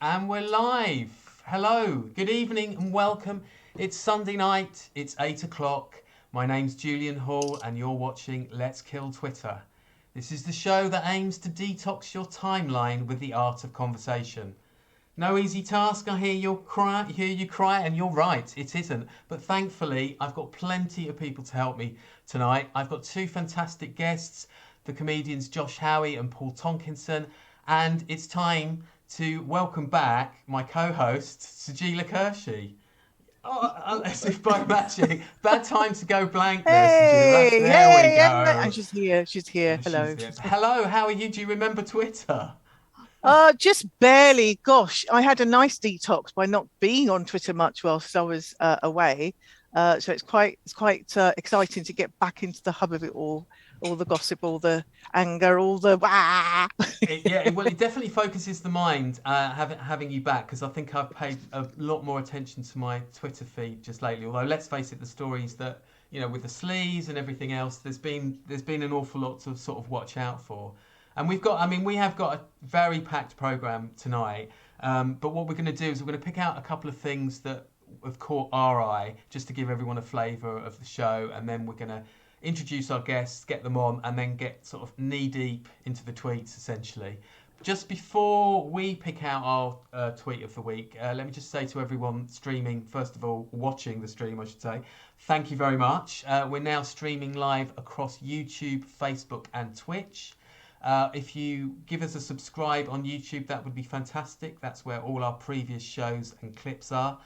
And we're live. Hello, good evening and welcome. It's Sunday night, it's 8 o'clock. My name's Julian Hall and you're watching Let's Kill Twitter. This is the show that aims to detox your timeline with the art of conversation. No easy task, I hear you cry, and you're right, it isn't. But thankfully, I've got plenty of people to help me tonight. I've got two fantastic guests, the comedians Josh Howie and Paul Tonkinson, and it's time to welcome back my co-host, Sajila Kershi. Oh, as if by magic. Bad time to go blank there, Sajila. Hey, There we and go. she's here. She's here. She's Hello. there. Hello, how are you? Do you remember Twitter? Just barely. Gosh, I had a nice detox by not being on Twitter much whilst I was away. So it's quite exciting to get back into the hub of it all the gossip, all the anger, all the wah. It definitely focuses the mind having you back because I think I've paid a lot more attention to my Twitter feed just lately. Although let's face it, the stories that with the sleaze and everything else, there's been an awful lot to sort of watch out for. And we have got a very packed program tonight. But what we're going to do is we're going to pick out a couple of things that have caught our eye just to give everyone a flavour of the show, and then we're going to introduce our guests, get them on, and then get sort of knee deep into the tweets essentially. Just before we pick out our tweet of the week, let me just say to everyone streaming, first of all, watching the stream, I should say, thank you very much. We're now streaming live across YouTube, Facebook, and Twitch. If you give us a subscribe on YouTube, that would be fantastic. That's where all our previous shows and clips are.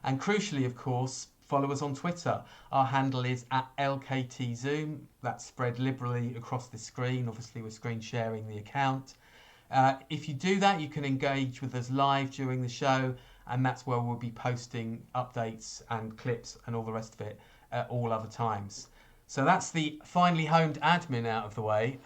And crucially, of course, follow us on Twitter. Our handle is at LKTZoom. That's spread liberally across the screen. Obviously, we're screen sharing the account. If you do that, you can engage with us live during the show, and that's where we'll be posting updates and clips and all the rest of it at all other times. So that's the finely honed admin out of the way.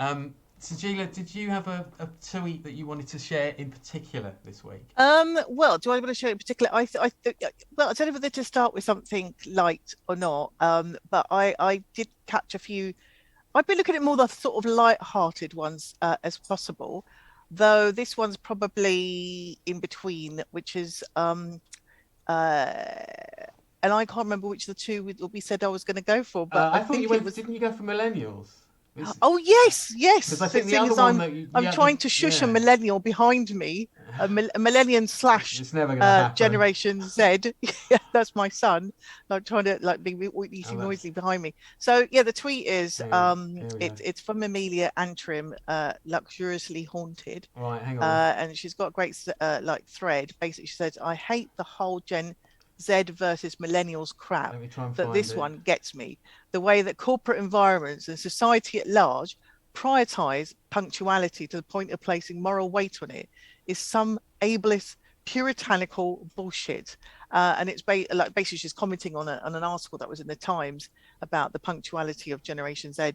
Sajila, did you have a tweet that you wanted to share in particular this week? Well, do I want to show in particular? Well, I don't know whether to start with something light or not. But I did catch a few. I've been looking at more the sort of light-hearted ones as possible, though this one's probably in between, which is and I can't remember which of the two we said I was going to go for, but I I thought you think it went. was. Didn't you go for millennials? Oh yes, yes. Because I So think the seeing other as one I'm that you, I'm yeah, the, trying to shush a yeah, millennial behind me, a millennial slash it's never going to happen. Generation Z. Yeah, that's my son. Like trying to like be Oh, eating that's noisily behind me. So yeah, the tweet is here we go. Here we go. it's from Amelia Antrim, luxuriously haunted, Right, hang on. and she's got a great like thread. Basically, she says, "I hate the whole Gen Z versus millennials crap, Let me try and but find this it. one gets me. The way that corporate environments and society at large prioritize punctuality to the point of placing moral weight on it is some ableist puritanical bullshit." And it's like basically she's commenting on an article that was in the Times about the punctuality of Generation Z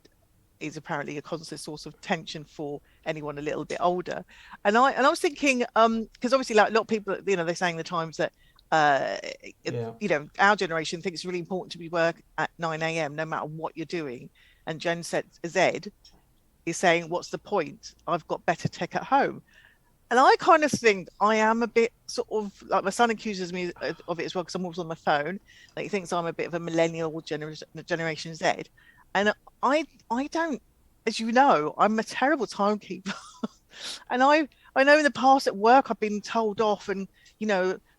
is apparently a constant source of tension for anyone a little bit older. And I was thinking, because obviously like a lot of people, they're saying in the Times that uh, Yeah. our generation thinks it's really important to be work at 9 a.m. no matter what you're doing, and Gen Z is saying, what's the point? I've got better tech at home. And I kind of think I am a bit sort of like, my son accuses me of it as well because I'm always on my phone. Like he thinks I'm a bit of a millennial generation Z. And I don't, as you know, I'm a terrible timekeeper. And I know in the past at work I've been told off and,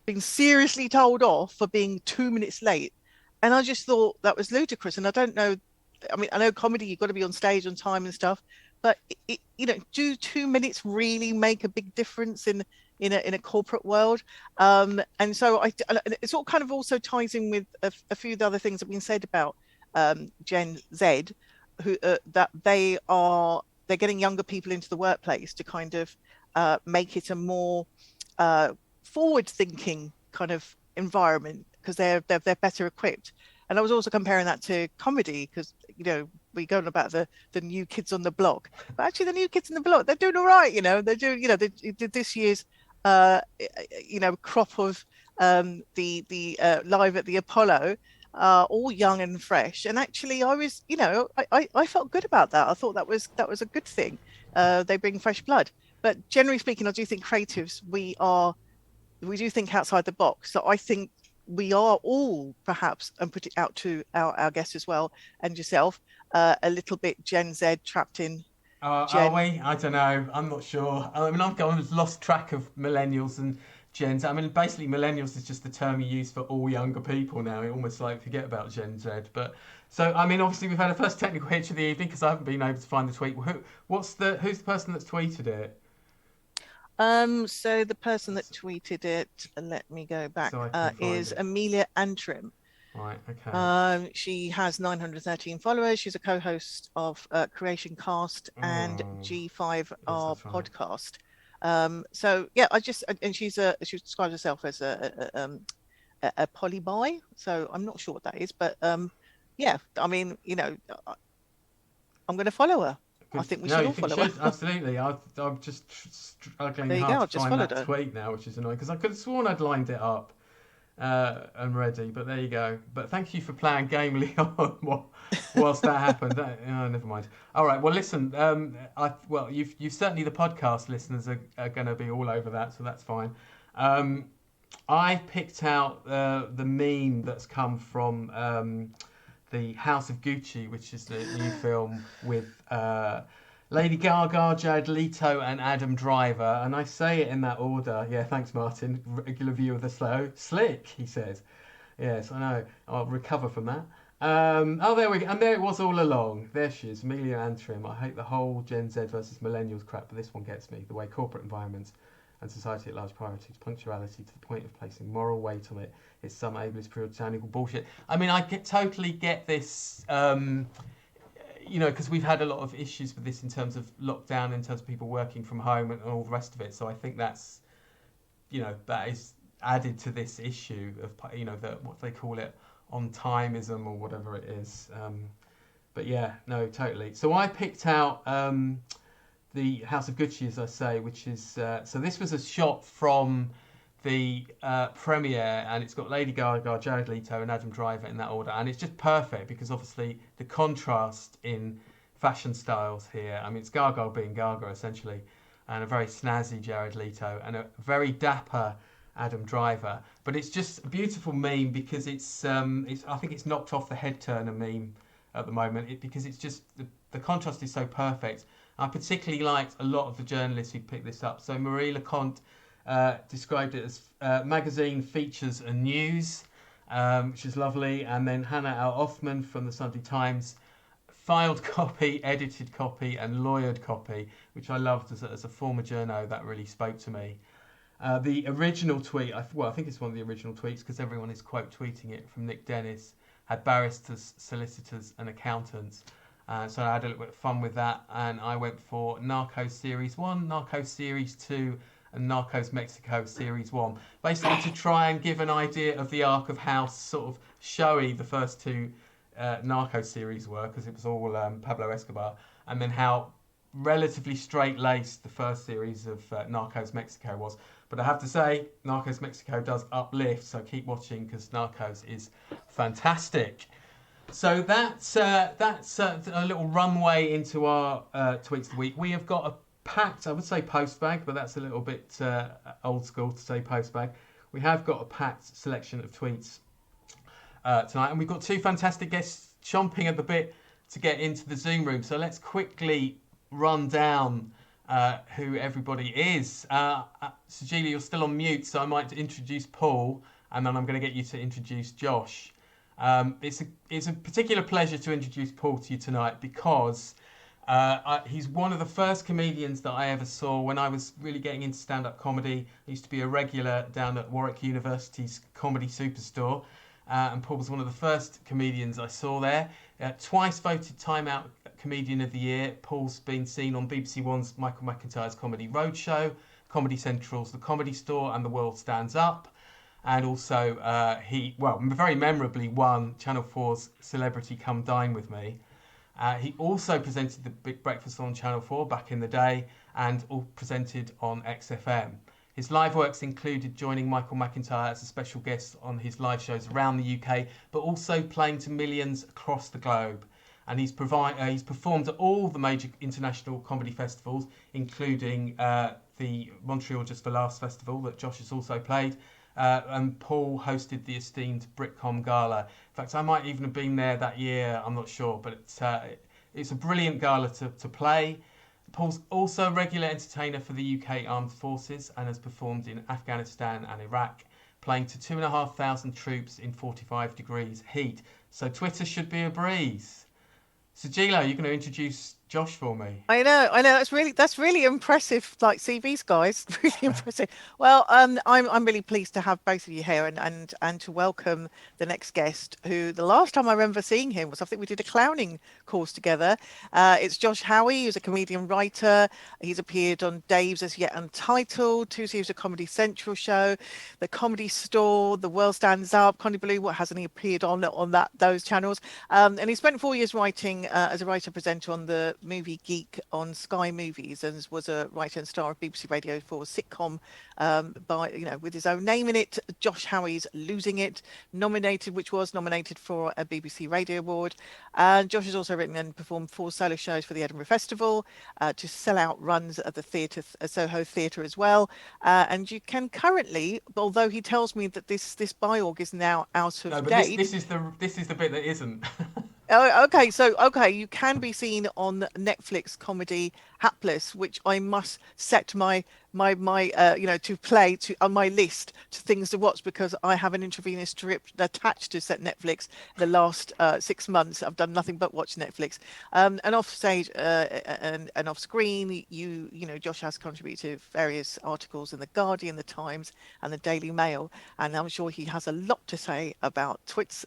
been seriously told off for being 2 minutes late. And I just thought that was ludicrous. And I don't know, I mean, I know comedy, you've got to be on stage on time and stuff, but do 2 minutes really make a big difference in a corporate world? And so it's all kind of also ties in with a few of the other things that have been said about Gen Z, who that they're getting younger people into the workplace to kind of make it a more forward-thinking kind of environment because they're better equipped. And I was also comparing that to comedy because we go on about the new kids on the block, but actually the new kids on the block, they're doing all right. They're doing, they did this year's crop of the live at the Apollo, all young and fresh. And actually I was, I felt good about that. I thought that was a good thing. They bring fresh blood. But generally speaking, I do think creatives, we are we do think outside the box. So I think we are all perhaps, and put it out to our guests as well and yourself, a little bit Gen Z trapped in Are Gen. we? I don't know. I'm not sure. I mean, I've lost track of millennials and Gen Z. I mean, basically, millennials is just the term you use for all younger people now. You almost like forget about Gen Z. But so, I mean, obviously, we've had a first technical hitch of the evening because I haven't been able to find the tweet. Who's the person that's tweeted it? So the person that tweeted it, let me go back, So I can find is it. Amelia Antrim. Right. Okay. She has 913 followers. She's a co-host of Creation Cast and Oh, G5 yes, our that's right. podcast. So yeah, and she describes herself as a polybi. So I'm not sure what that is, but yeah, I mean, I'm going to follow her. I Good. think we No, should you all think follow should her. absolutely. I'm just struggling There you hard go. to I've just find followed that her. tweet now, which is annoying because I could have sworn I'd lined it up and ready. But there you go. But thank you for playing gamely on whilst that happened. Never mind. All right. Well, listen. You've certainly the podcast listeners are going to be all over that, so that's fine. I picked out the meme that's come from the House of Gucci, which is the new film with Lady Gaga, Jared Leto, and Adam Driver. And I say it in that order. Yeah, thanks, Martin. Regular view of the slow. Slick, he says. Yes, I know. I'll recover from that. There we go. And there it was all along. There she is, Amelia Antrim. I hate the whole Gen Z versus millennials crap, but this one gets me. The way corporate environments and society at large priorities punctuality to the point of placing moral weight on it is some ableist puritanical bullshit. I mean, totally get this, because we've had a lot of issues with this in terms of lockdown, in terms of people working from home and all the rest of it. So I think that's, that is added to this issue of, what they call it, on timeism or whatever it is. But yeah, no, totally. So I picked out the House of Gucci, as I say, which is so this was a shot from the premiere, and it's got Lady Gaga, Jared Leto, and Adam Driver in that order, and it's just perfect because obviously the contrast in fashion styles here. I mean, it's Gaga being Gaga essentially, and a very snazzy Jared Leto, and a very dapper Adam Driver. But it's just a beautiful meme because it's I think it's knocked off the head turner meme at the moment, because it's just the contrast is so perfect. I particularly liked a lot of the journalists who picked this up. So Marie Leconte described it as magazine features and news, which is lovely. And then Hannah Al Othman from the Sunday Times, filed copy, edited copy, and lawyered copy, which I loved as a former journo. That really spoke to me. The original tweet, I think it's one of the original tweets because everyone is quote tweeting it, from Nick Dennis, had barristers, solicitors, and accountants. So I had a little bit of fun with that, and I went for Narcos Series 1, Narcos Series 2, and Narcos Mexico Series 1. Basically to try and give an idea of the arc of how sort of showy the first two Narcos series were, because it was all Pablo Escobar, and then how relatively straight-laced the first series of Narcos Mexico was. But I have to say, Narcos Mexico does uplift, so keep watching because Narcos is fantastic. So that's a little runway into our tweets of the week. We have got a packed, I would say post bag, but that's a little bit old school to say post bag. We have got a packed selection of tweets tonight, and we've got two fantastic guests chomping at the bit to get into the Zoom room. So let's quickly run down who everybody is. Sajila, you're still on mute, so I might introduce Paul, and then I'm going to get you to introduce Josh. It's a particular pleasure to introduce Paul to you tonight because he's one of the first comedians that I ever saw when I was really getting into stand-up comedy. I used to be a regular down at Warwick University's Comedy Superstore, and Paul was one of the first comedians I saw there. Twice voted Time Out Comedian of the Year. Paul's been seen on BBC One's Michael McIntyre's Comedy Roadshow, Comedy Central's The Comedy Store, and The World Stands Up. And also, he very memorably won Channel 4's Celebrity Come Dine With Me. He also presented the Big Breakfast on Channel 4 back in the day, and all presented on XFM. His live works included joining Michael McIntyre as a special guest on his live shows around the UK, but also playing to millions across the globe. and he's performed at all the major international comedy festivals, including the Montreal Just for Laughs festival that Josh has also played. And Paul hosted the esteemed Britcom Gala. In fact, I might even have been there that year. I'm not sure, but it's a brilliant gala to play. Paul's also a regular entertainer for the UK Armed Forces and has performed in Afghanistan and Iraq, playing to 2,500 troops in 45 degrees heat. So Twitter should be a breeze. So Gilo, you're going to introduce Josh for me. I know. That's really impressive. Like CVs, guys, really impressive. Well, I'm really pleased to have both of you here and to welcome the next guest. Who the last time I remember seeing him was, I think we did a clowning course together. It's Josh Howie, who's a comedian writer. He's appeared on Dave's As Yet Untitled, 2 series of Comedy Central show, The Comedy Store, The World Stands Up, Connie Blue. What hasn't he appeared on those channels? And he spent 4 years writing as a writer presenter on the Movie Geek on Sky Movies, and was a writer and star of BBC Radio 4 sitcom with his own name in it. Josh Howie's Losing It, which was nominated for a BBC Radio Award. And Josh has also written and performed 4 solo shows for the Edinburgh Festival, to sell out runs at the Soho Theatre as well. And you can currently, although he tells me that this biog is now out of date. This is the bit that isn't. Oh, okay. So, you can be seen on Netflix comedy Hapless, which I must set my to play to on my list to things to watch, because I have an intravenous drip attached to set Netflix. The last 6 months, I've done nothing but watch Netflix. And off stage and off screen, Josh has contributed to various articles in the Guardian, the Times, and the Daily Mail, and I'm sure he has a lot to say about tweets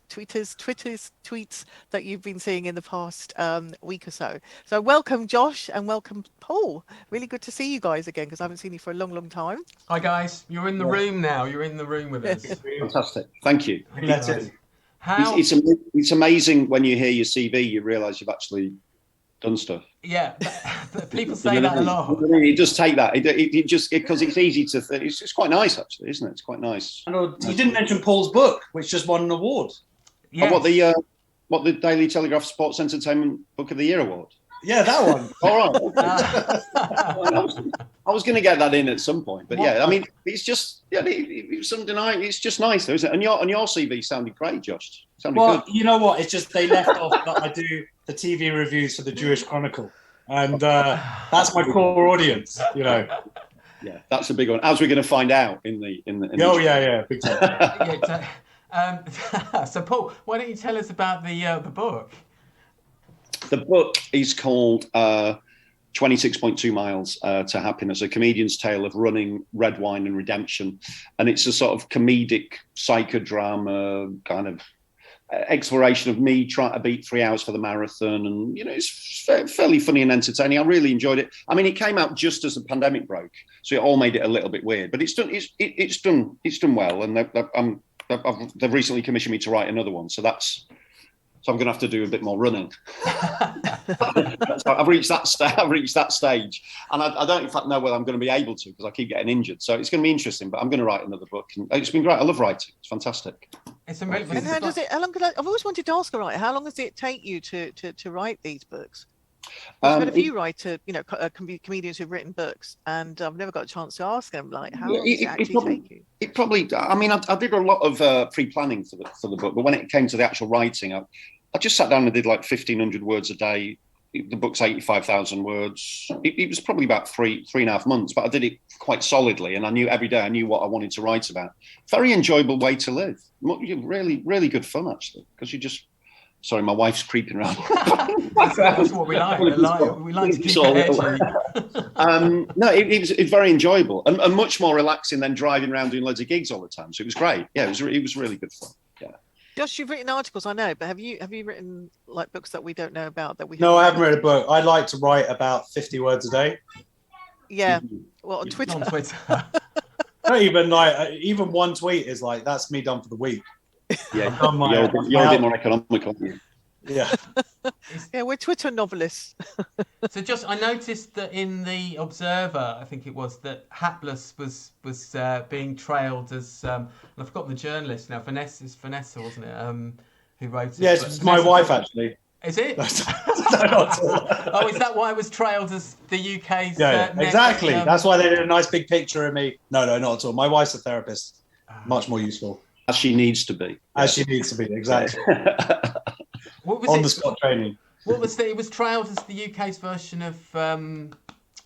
that you've been seeing in the past week or so. So welcome, Josh, and welcome, Paul. Really good to see you guys again, because I haven't seen you for a long, long time. Hi guys, you're in the room now. You're in the room with us. Fantastic. Thank you. It's amazing when you hear your CV, you realise you've actually done stuff. Yeah, people say that a lot. It does take that. It just because it's easy to. It's quite nice, actually, isn't it? It's quite nice. I know you didn't mention Paul's book, which just won an award. Yeah. What the Daily Telegraph Sports Entertainment Book of the Year award? Yeah, that one. All right. I was going to get that in at some point, but yeah, I mean, it's just it's undeniable. It's just nice, though, isn't it? And your CV sounded great, Josh. Sounded good. You know what? It's just they left off that I do the TV reviews for the Jewish Chronicle, and that's my core audience. Yeah, that's a big one. As we're going to find out in the big time. So Paul, why don't you tell us about the book? The book is called 26.2 Miles to Happiness, a comedian's tale of running, red wine and redemption. And it's a sort of comedic psychodrama kind of exploration of me trying to beat 3 hours for the marathon. And, it's fairly funny and entertaining. I really enjoyed it. I mean, it came out just as the pandemic broke, so it all made it a little bit weird. But it's done well. And they've recently commissioned me to write another one. So I'm going to have to do a bit more running. I've reached that stage, and I don't, in fact, know whether I'm going to be able to, because I keep getting injured. So it's going to be interesting. But I'm going to write another book, and it's been great. I love writing; it's fantastic. It's amazing. And I've always wanted to ask a writer, how long does it take you to write these books? I've had a few comedians who've written books, and I've never got a chance to ask them, like, how long does it actually take you? It probably. I mean, I did a lot of pre-planning for the book, but when it came to the actual writing, I just sat down and did like 1,500 words a day. The book's 85,000 words. It was probably about 3.5 months, but I did it quite solidly, and I knew every day I knew what I wanted to write about. Very enjoyable way to live. Really, really good fun, actually, because you just. Sorry, my wife's creeping around. That's what we like. We like to keep it edgy. No, it was very enjoyable and much more relaxing than driving around doing loads of gigs all the time. So it was great. Yeah, it was really good fun. Yeah. Josh, you've written articles, I know, but have you written like books that we don't know about that we? No, I haven't read a book. I like to write about 50 words a day. Yeah, well, on Twitter. Not even even one tweet is like that's me done for the week. Yeah, you're a bit more economical, aren't you? Yeah. Yeah, we're Twitter novelists. So just, I noticed that in the Observer, I think it was, that Hapless was being trailed as, and I've forgotten the journalist now, Vanessa, wasn't it? Who wrote it? Yes, it's my wife, actually. Is it? No, not at all. Oh, is that why I was trailed as the UK's? Yeah, exactly. That's why they did a nice big picture of me. No, not at all. My wife's a therapist. Much more useful. As she needs to be. As she needs to be, exactly. What was On it? the spot training. What was it? It was trailed as the UK's version of Curb.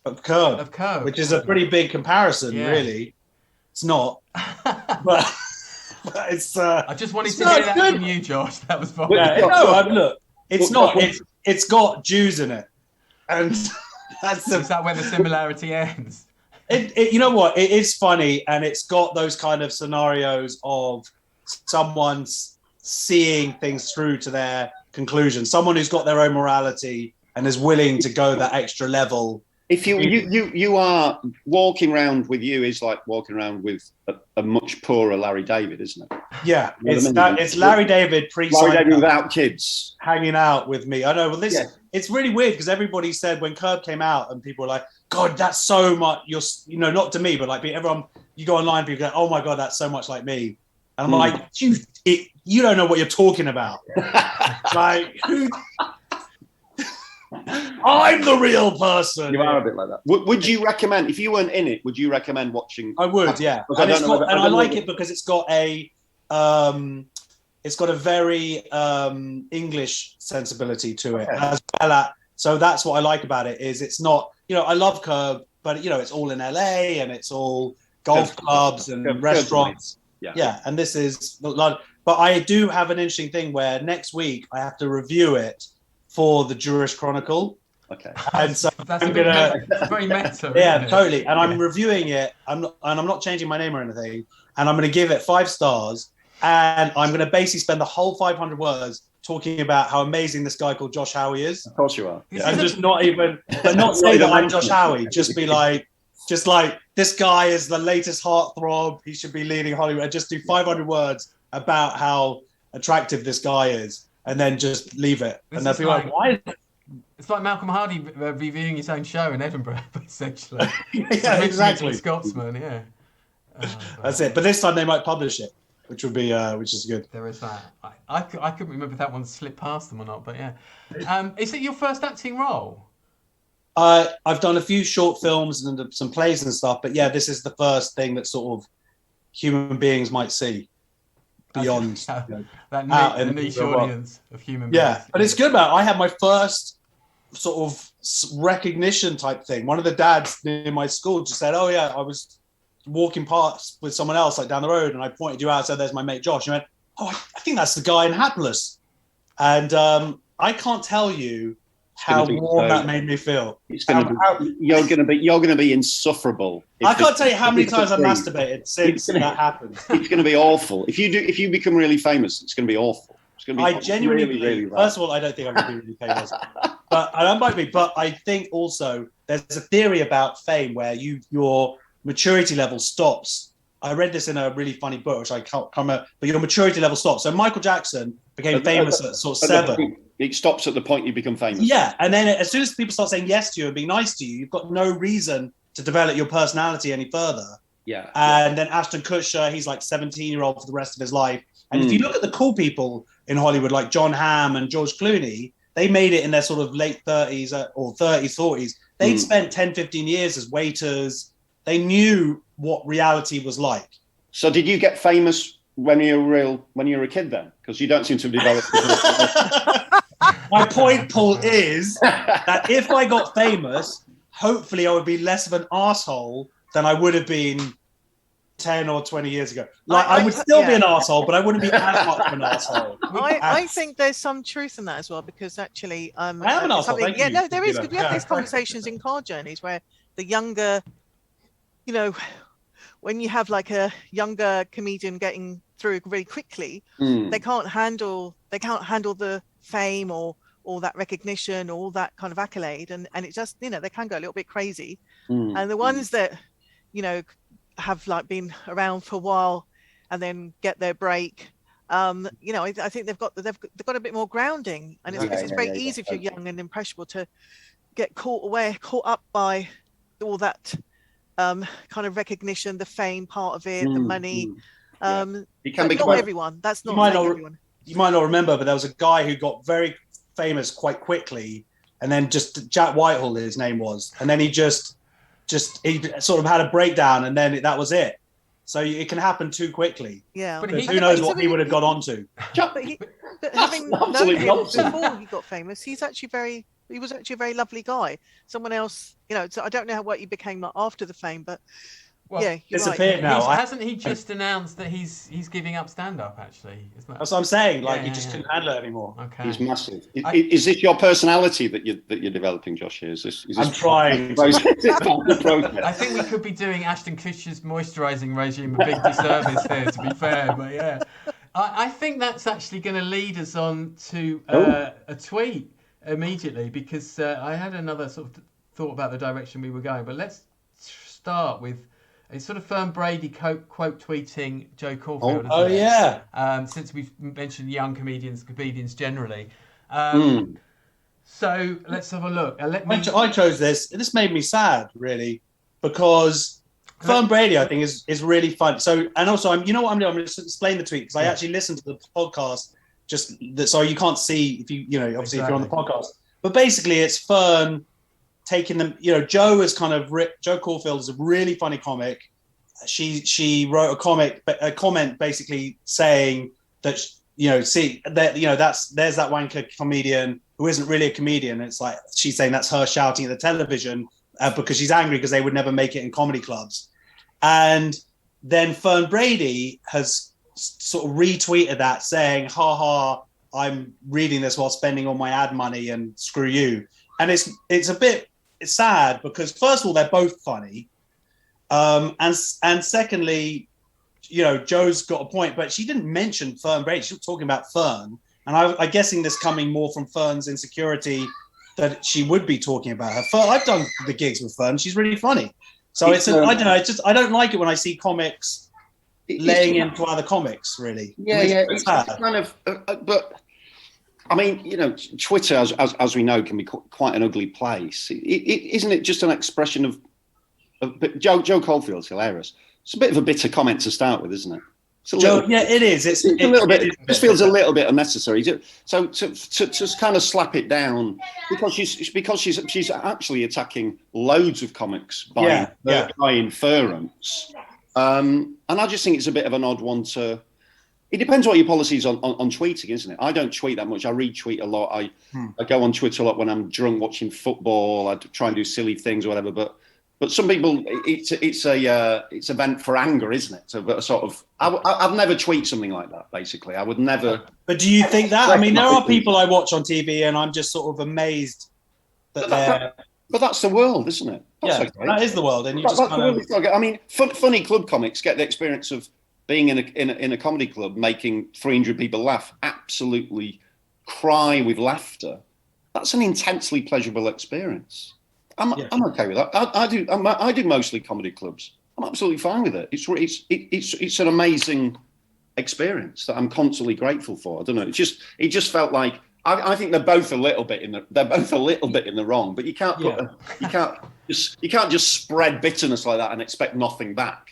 Of Curb, which is a pretty big comparison, really. It's not, but it's. I just wanted to hear that from you, Josh. That was fine. Yeah, no, look, it's not. It's got Jews in it, and that's Is that where the similarity ends? You know what? It is funny, and it's got those kind of scenarios of someone seeing things through to their conclusion. Someone who's got their own morality and is willing to go that extra level. If you are walking around with you is like walking around with a much poorer Larry David, isn't it? Yeah, it's Larry David Larry David without kids hanging out with me. I know. Well, it's really weird because everybody said when Curb came out and people were like, "God, that's so much." Not to me, but like everyone. You go online, people go, "Oh my God, that's so much like me," and I'm like, "You don't know what you're talking about." Like who? I'm the real person. You are a bit like that. Would you recommend, if you weren't in it, would you recommend watching? I would, yeah. And I like it because it's got a very English sensibility to it as well. So that's what I like about it. Is it's not, I love Curb, but it's all in LA and it's all golf clubs and restaurants. Yeah, and this is but I do have an interesting thing where next week I have to review it for the Jewish Chronicle. Okay. And so that's very meta. Yeah, totally. And I'm reviewing it. I'm not changing my name or anything. And I'm going to give it 5 stars. And I'm going to basically spend the whole 500 words talking about how amazing this guy called Josh Howie is. Of course you are. And not say that I'm Josh Howie. Just be like, this guy is the latest heartthrob. He should be leading Hollywood. And just do 500 words about how attractive this guy is. And then just leave it. And they'll be like, why? It's like Malcolm Hardy reviewing his own show in Edinburgh, essentially. Yeah, exactly. Scotsman, yeah. That's it. But this time they might publish it, which is good. There is that. I couldn't remember if that one slipped past them or not, but yeah. Is it your first acting role? I've done a few short films and some plays and stuff, but yeah, this is the first thing that sort of human beings might see. Beyond that niche audience of human beings. Yeah, but it's good, man. I had my first sort of recognition type thing. One of the dads in my school just said, "Oh yeah, I was walking past with someone else like down the road, and I pointed you out. Said, there's my mate Josh." And I went, "Oh, I think that's the guy in Hapless." And I can't tell you how warm that made me feel. You're going to be insufferable. I can't tell you how many times I've masturbated since that happened. It's going to be awful. If you become really famous, it's going to be awful. It's going to be I genuinely really first of all, I don't think I'm going to be really famous, but I might be. But I think also there's a theory about fame where your maturity level stops. I read this in a really funny book, which I can't remember, but your maturity level stops. So Michael Jackson became famous at sort of 7. It stops at the point you become famous. Yeah, and then as soon as people start saying yes to you and being nice to you, you've got no reason to develop your personality any further. Yeah. And then Ashton Kutcher, he's like 17-year-old for the rest of his life. And if you look at the cool people in Hollywood, like John Hamm and George Clooney, they made it in their sort of late 30s or 30s, 40s. They'd spent 10, 15 years as waiters. They knew what reality was like. So did you get famous when you were a kid then? Because you don't seem to have developed. My point, Paul, is that if I got famous, hopefully I would be less of an asshole than I would have been 10 or 20 years ago. Like I would still be an asshole, but I wouldn't be as much of an asshole. I think there's some truth in that as well, because actually, I am an asshole. No, there is. We have these conversations in car journeys where the younger, when you have like a younger comedian getting through really quickly, they can't handle the fame or that recognition or all that kind of accolade, and it just they can go a little bit crazy. And the ones that have like been around for a while and then get their break, I think they've got a bit more grounding, and it's very easy if you're young and impressionable to get caught up by all that kind of recognition, the fame part of it, the money. It can be not everyone. That's not everyone. You might not remember, but there was a guy who got very famous quite quickly, and then just Jack Whitehall, his name was, and then he just he sort of had a breakdown, and then that was it. So it can happen too quickly. Yeah, But who knows what he would have got onto? But having known absolute him nonsense. before he got famous, he was actually a very lovely guy. Someone else, so I don't know what he became like after the fame, but Well, yeah, you're disappeared right. now. Hasn't he just announced that he's giving up stand-up, actually? That's what I'm saying. Like, Yeah, he just yeah. couldn't handle it anymore. Okay. He's massive. Is this your personality that you're developing, Josh? Is this I'm trying. I think we could be doing Ashton Kutcher's moisturising regime a big disservice here, to be fair. But yeah, I think that's actually going to lead us on to a tweet immediately, because I had another sort of thought about the direction we were going. But let's start with a sort of Fern Brady quote tweeting Joe Caulfield. Oh yeah. Since we've mentioned young comedians generally. So let's have a look. I chose this. This made me sad, really, because Fern Brady, I think, is really fun. So, and also, I'm going to just explain the tweet, because I actually listened to the podcast. So you can't see if you obviously if you're on the podcast. But basically, it's Fern taking them. Joe is Joe Caulfield is a really funny comic. She wrote a comment basically saying that there's that wanker comedian who isn't really a comedian. It's like she's saying that's her shouting at the television because she's angry because they would never make it in comedy clubs. And then Fern Brady has sort of retweeted that saying, "Ha ha, I'm reading this while spending all my ad money and screw you." And it's a bit sad because first of all, they're both funny. And secondly, Joe's got a point, but she didn't mention Fern Brady. She was talking about Fern. And I'm guessing this coming more from Fern's insecurity that she would be talking about her. I've done the gigs with Fern. She's really funny. So I don't know. I don't like it when I see comics laying into other comics, really. Yeah. It's kind of, but I mean, Twitter, as we know, can be quite an ugly place. Isn't it just an expression of but Joe Caulfield's hilarious. It's a bit of a bitter comment to start with, isn't it? It is. It's a little bit. It just feels a little bit unnecessary. So to just kind of slap it down because she's actually attacking loads of comics by inference. And I just think it's a bit of an odd one to. It depends what your policy is on tweeting, isn't it? I don't tweet that much. I retweet a lot. I go on Twitter a lot when I'm drunk watching football. I try and do silly things or whatever. But some people, it's a vent for anger, isn't it? So a sort of, I've never tweeted something like that. Basically, I would never. But do you think that? I mean, there are people I watch on TV, and I'm just sort of amazed that they're. But that's the world, isn't it? That's okay. That is the world, and you just kind of. I mean, funny club comics get the experience of being in a comedy club, making 300 people laugh, absolutely cry with laughter. That's an intensely pleasurable experience. I'm okay with that. I do mostly comedy clubs. I'm absolutely fine with it. It's an amazing experience that I'm constantly grateful for. I don't know. It just felt like I think they're both a little bit in the wrong. But you can't you can't just spread bitterness like that and expect nothing back.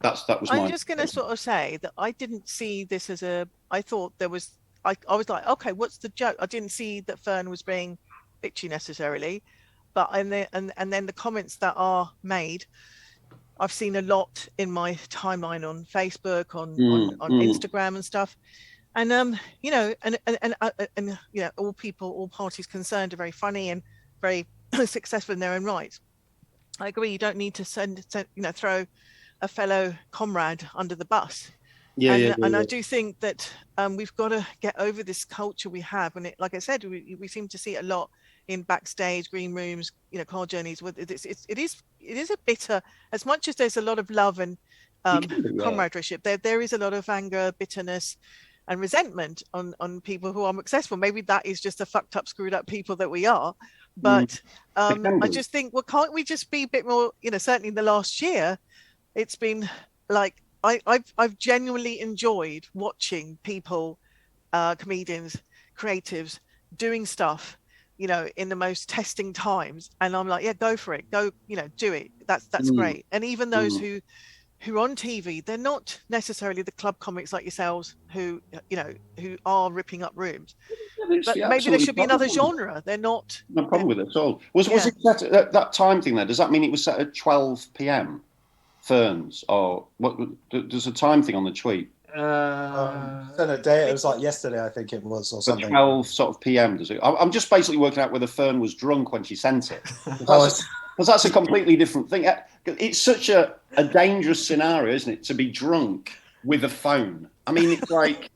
That was. I'm just going to sort of say that I didn't see this as I thought there was. I was like, okay, what's the joke? I didn't see that Fern was being bitchy necessarily. But and then the comments that are made, I've seen a lot in my timeline on Facebook, on Instagram and stuff, and all parties concerned are very funny and very successful in their own right. I agree. You don't need to throw a fellow comrade under the bus. And I do think that we've got to get over this culture we have, and like I said, we seem to see it a lot in backstage, green rooms, car journeys. It is a bitter. As much as there's a lot of love and comradeship, there is a lot of anger, bitterness, and resentment on people who are successful. Maybe that is just the fucked up, screwed up people that we are. But I just think, well, can't we just be a bit more? Certainly in the last year, it's been like I've genuinely enjoyed watching people, comedians, creatives, doing stuff. In the most testing times, and I'm like, yeah, go for it, go, do it. That's great. And even those who who are on TV, they're not necessarily the club comics like yourselves who are ripping up rooms. But maybe there should be another genre. They're not. No problem with it at all. Was it set at that time thing there? Does that mean it was set at 12 p.m. Ferns, or what? There's a time thing on the tweet. I don't know, day. It was like yesterday, I think it was, or something. 12 sort of p.m. Does it? I'm just basically working out whether Fern was drunk when she sent it. Because that's a completely different thing. It's such a dangerous scenario, isn't it, to be drunk with a phone? I mean, it's like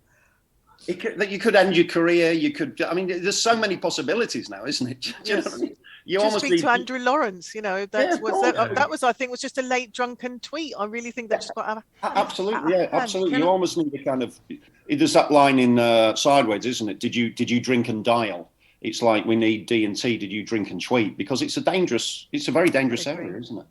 that you could end your career. You could. I mean, there's so many possibilities now, isn't it? Do you know what I mean? You just almost speak need to Andrew Lawrence. That was, I think, was just a late drunken tweet. I really think that just got absolutely. You almost need a kind of. There's that line in Sideways, isn't it? Did you drink and dial? It's like we need D&T. Did you drink and tweet? Because it's a very dangerous area, isn't it?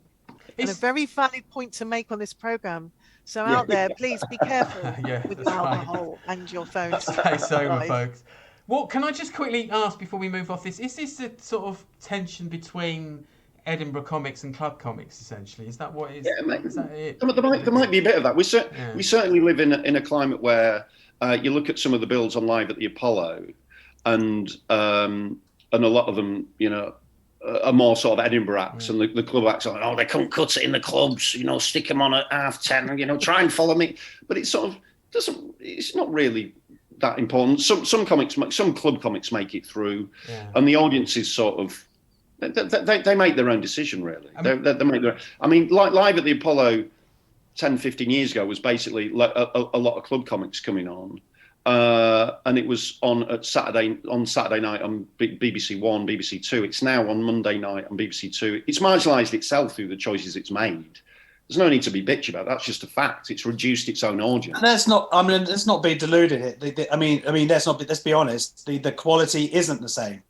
And a very valid point to make on this program. So out there, please be careful with alcohol and your phones. Stay sober, folks. Well, can I just quickly ask before we move off this? Is this a sort of tension between Edinburgh comics and club comics, essentially? Is that what it is? Yeah, is that it? There might be a bit of that. We certainly live in a climate where you look at some of the bills on Live at the Apollo, and a lot of them, are more sort of Edinburgh acts, and the club acts are like, they can't cut it in the clubs, stick them on at 10:30, try and follow me. But it sort of doesn't. It's not really that important. Some club comics make it through, and the audience is sort of they make their own decision, really. They make their. I mean, like Live at the Apollo 10, 15 years ago was basically a lot of club comics coming on. And it was on Saturday night on BBC One, BBC Two. It's now on Monday night on BBC Two. It's marginalised itself through the choices it's made. There's no need to be bitchy about it. That's just a fact. It's reduced its own audience. Let's not be deluded. Let's be honest. The quality isn't the same.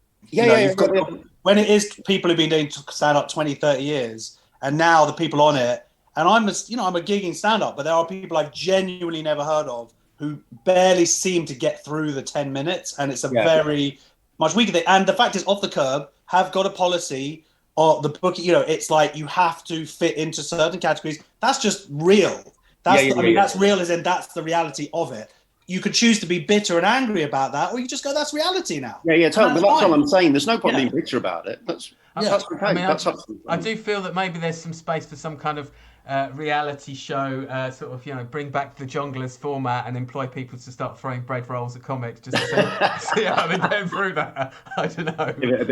When it is people who've been doing stand-up 20, 30 years, and now the people on it, and I'm a gigging stand-up, but there are people I've genuinely never heard of who barely seem to get through the 10 minutes, and it's a very much weaker thing. And the fact is, Off the Curb have got a policy. Or the book, it's like you have to fit into certain categories. That's just real. That's real as in that's the reality of it. You could choose to be bitter and angry about that, or you just go, that's reality now. Totally. That's all I'm saying. There's no point being bitter about it. That's okay. I do feel that maybe there's some space for some kind of reality show, bring back the Jongleurs format and employ people to start throwing bread rolls at comics just to see how they get through that. I don't know. Give it a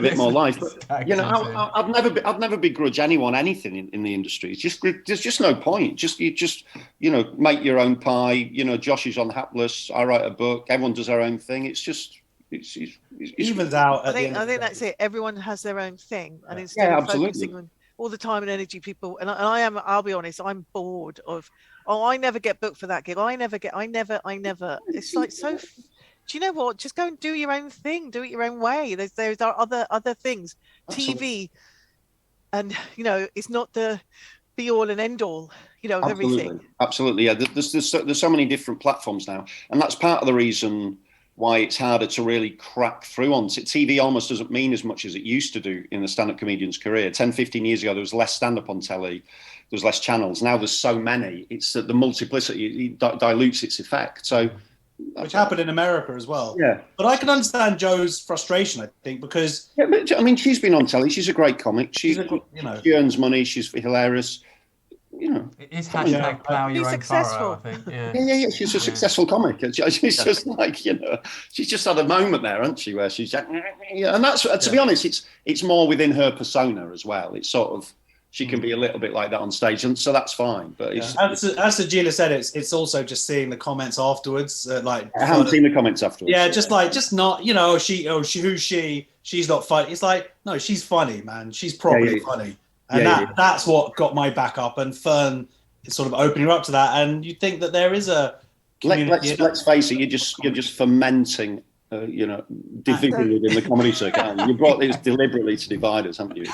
bit more life. But, I'd never begrudge anyone anything in the industry. It's there's just no point. Make your own pie. Josh is on Hapless. I write a book. Everyone does their own thing. It's just. It's evens out. I think that's it. Everyone has their own thing, and instead of focusing on all the time and energy people, and I'll be honest, I'm bored of, I never get booked for that gig. I never. It's like, so, do you know what? Just go and do your own thing. Do it your own way. There are other things. Absolutely. TV, and it's not the be all and end all. Of everything. Absolutely, yeah. There's so many different platforms now, and that's part of the reason why it's harder to really crack through on TV. Almost doesn't mean as much as it used to do in the stand-up comedian's career. 10, 15 years ago, there was less stand-up on telly. There was less channels. Now there's so many. It's that the multiplicity dilutes its effect. So, which happened in America as well. Yeah. But I can understand Joe's frustration, I think, because... Yeah, but, I mean, she's been on telly. She's a great comic. She earns money. She's hilarious. It is hashtag plow your own furrow, I think. Yeah. She's a successful comic. She's just like, she's just had a moment there, hasn't she, where she's and that's, to be honest, it's more within her persona as well. It's sort of, she can be a little bit like that on stage, and so that's fine. But it's, as Agila said, it's also just seeing the comments afterwards. I haven't seen the comments afterwards. Yeah, just not, who's she? She's not funny. It's like, no, she's funny, man. She's probably funny. And that's what got my back up, and Fern is sort of opening her up to that. And you think that there is a community. Let's face it, you're just fermenting, division within the comedy circuit. You brought this deliberately to divide us, haven't you?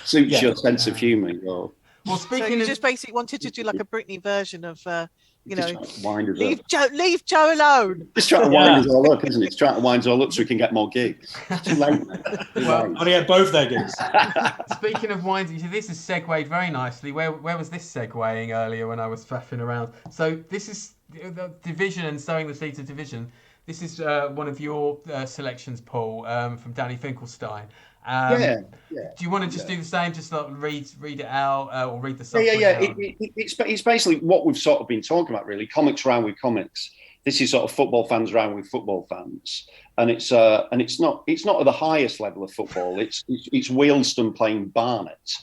Suits your sense of humour. Well, So speaking you of just basically wanted to do like a Britney version of, you know, Just trying to wind us leave Joe alone. Just trying to wind us all up, isn't it? It's trying to wind us all up so we can get more gigs. It's too late. Too Well, late. Only had both their gigs. speaking of winding, this is segued very nicely. Where was this segueing earlier when I was faffing around? So this is the Division and Sowing the Seeds of Division. This is one of your selections, Paul, from Danny Finkelstein. Yeah. Do you want to just do the same? Just like read it out or read the Yeah, summary? It's basically what we've sort of been talking about, really. Comics round with comics. This is sort of football fans round with football fans, and it's not at the highest level of football. It's Wealdstone playing Barnet,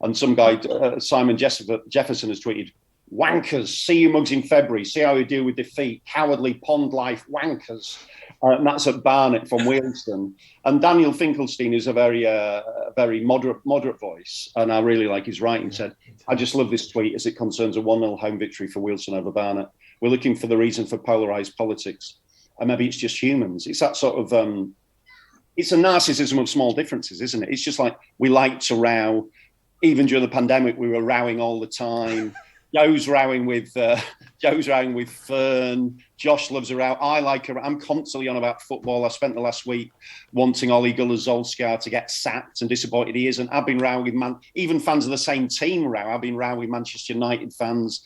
and some guy Simon Jefferson has tweeted, "Wankers, see you mugs in February. See how you deal with defeat. Cowardly pond life wankers." And that's at Barnet from Wealdstone. And Daniel Finkelstein is a very moderate voice, and I really like his writing. Said, "I just love this tweet as it concerns a 1-0 home victory for Wealdstone over Barnet. We're looking for the reason for polarised politics, and maybe it's just humans. It's that sort of it's a narcissism of small differences, isn't it? It's just like we like to row. Even during the pandemic, we were rowing all the time." Joe's rowing with Fern. Josh loves a row. I like a row. I'm constantly on about football. I spent the last week wanting Ole Gunnar Solskjaer to get sacked and disappointed he isn't. I've been rowing with even fans of the same team row. I've been rowing with Manchester United fans.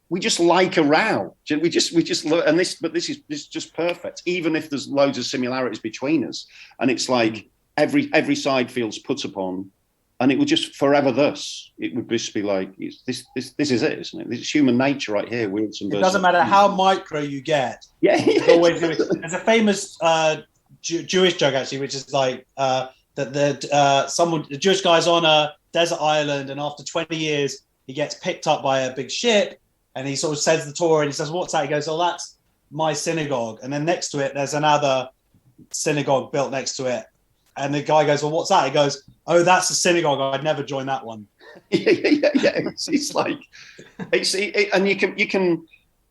We just like a row. We just love, and this is just perfect. Even if there's loads of similarities between us, and it's like every side feels put upon. And it would just forever thus. It would just be like, this is it, isn't it? This is human nature right here. It doesn't matter how micro you get. Yeah. There's a famous Jewish joke, actually, which is like that the Jewish guy's on a desert island, and after 20 years, he gets picked up by a big ship, and he sort of says the Torah, and he says, "What's that?" He goes, "Oh, that's my synagogue." And then next to it, there's another synagogue built next to it. And the guy goes, "Well, what's that?" He goes, "Oh, that's a synagogue. I'd never join that one." Yeah. It's like, and you can,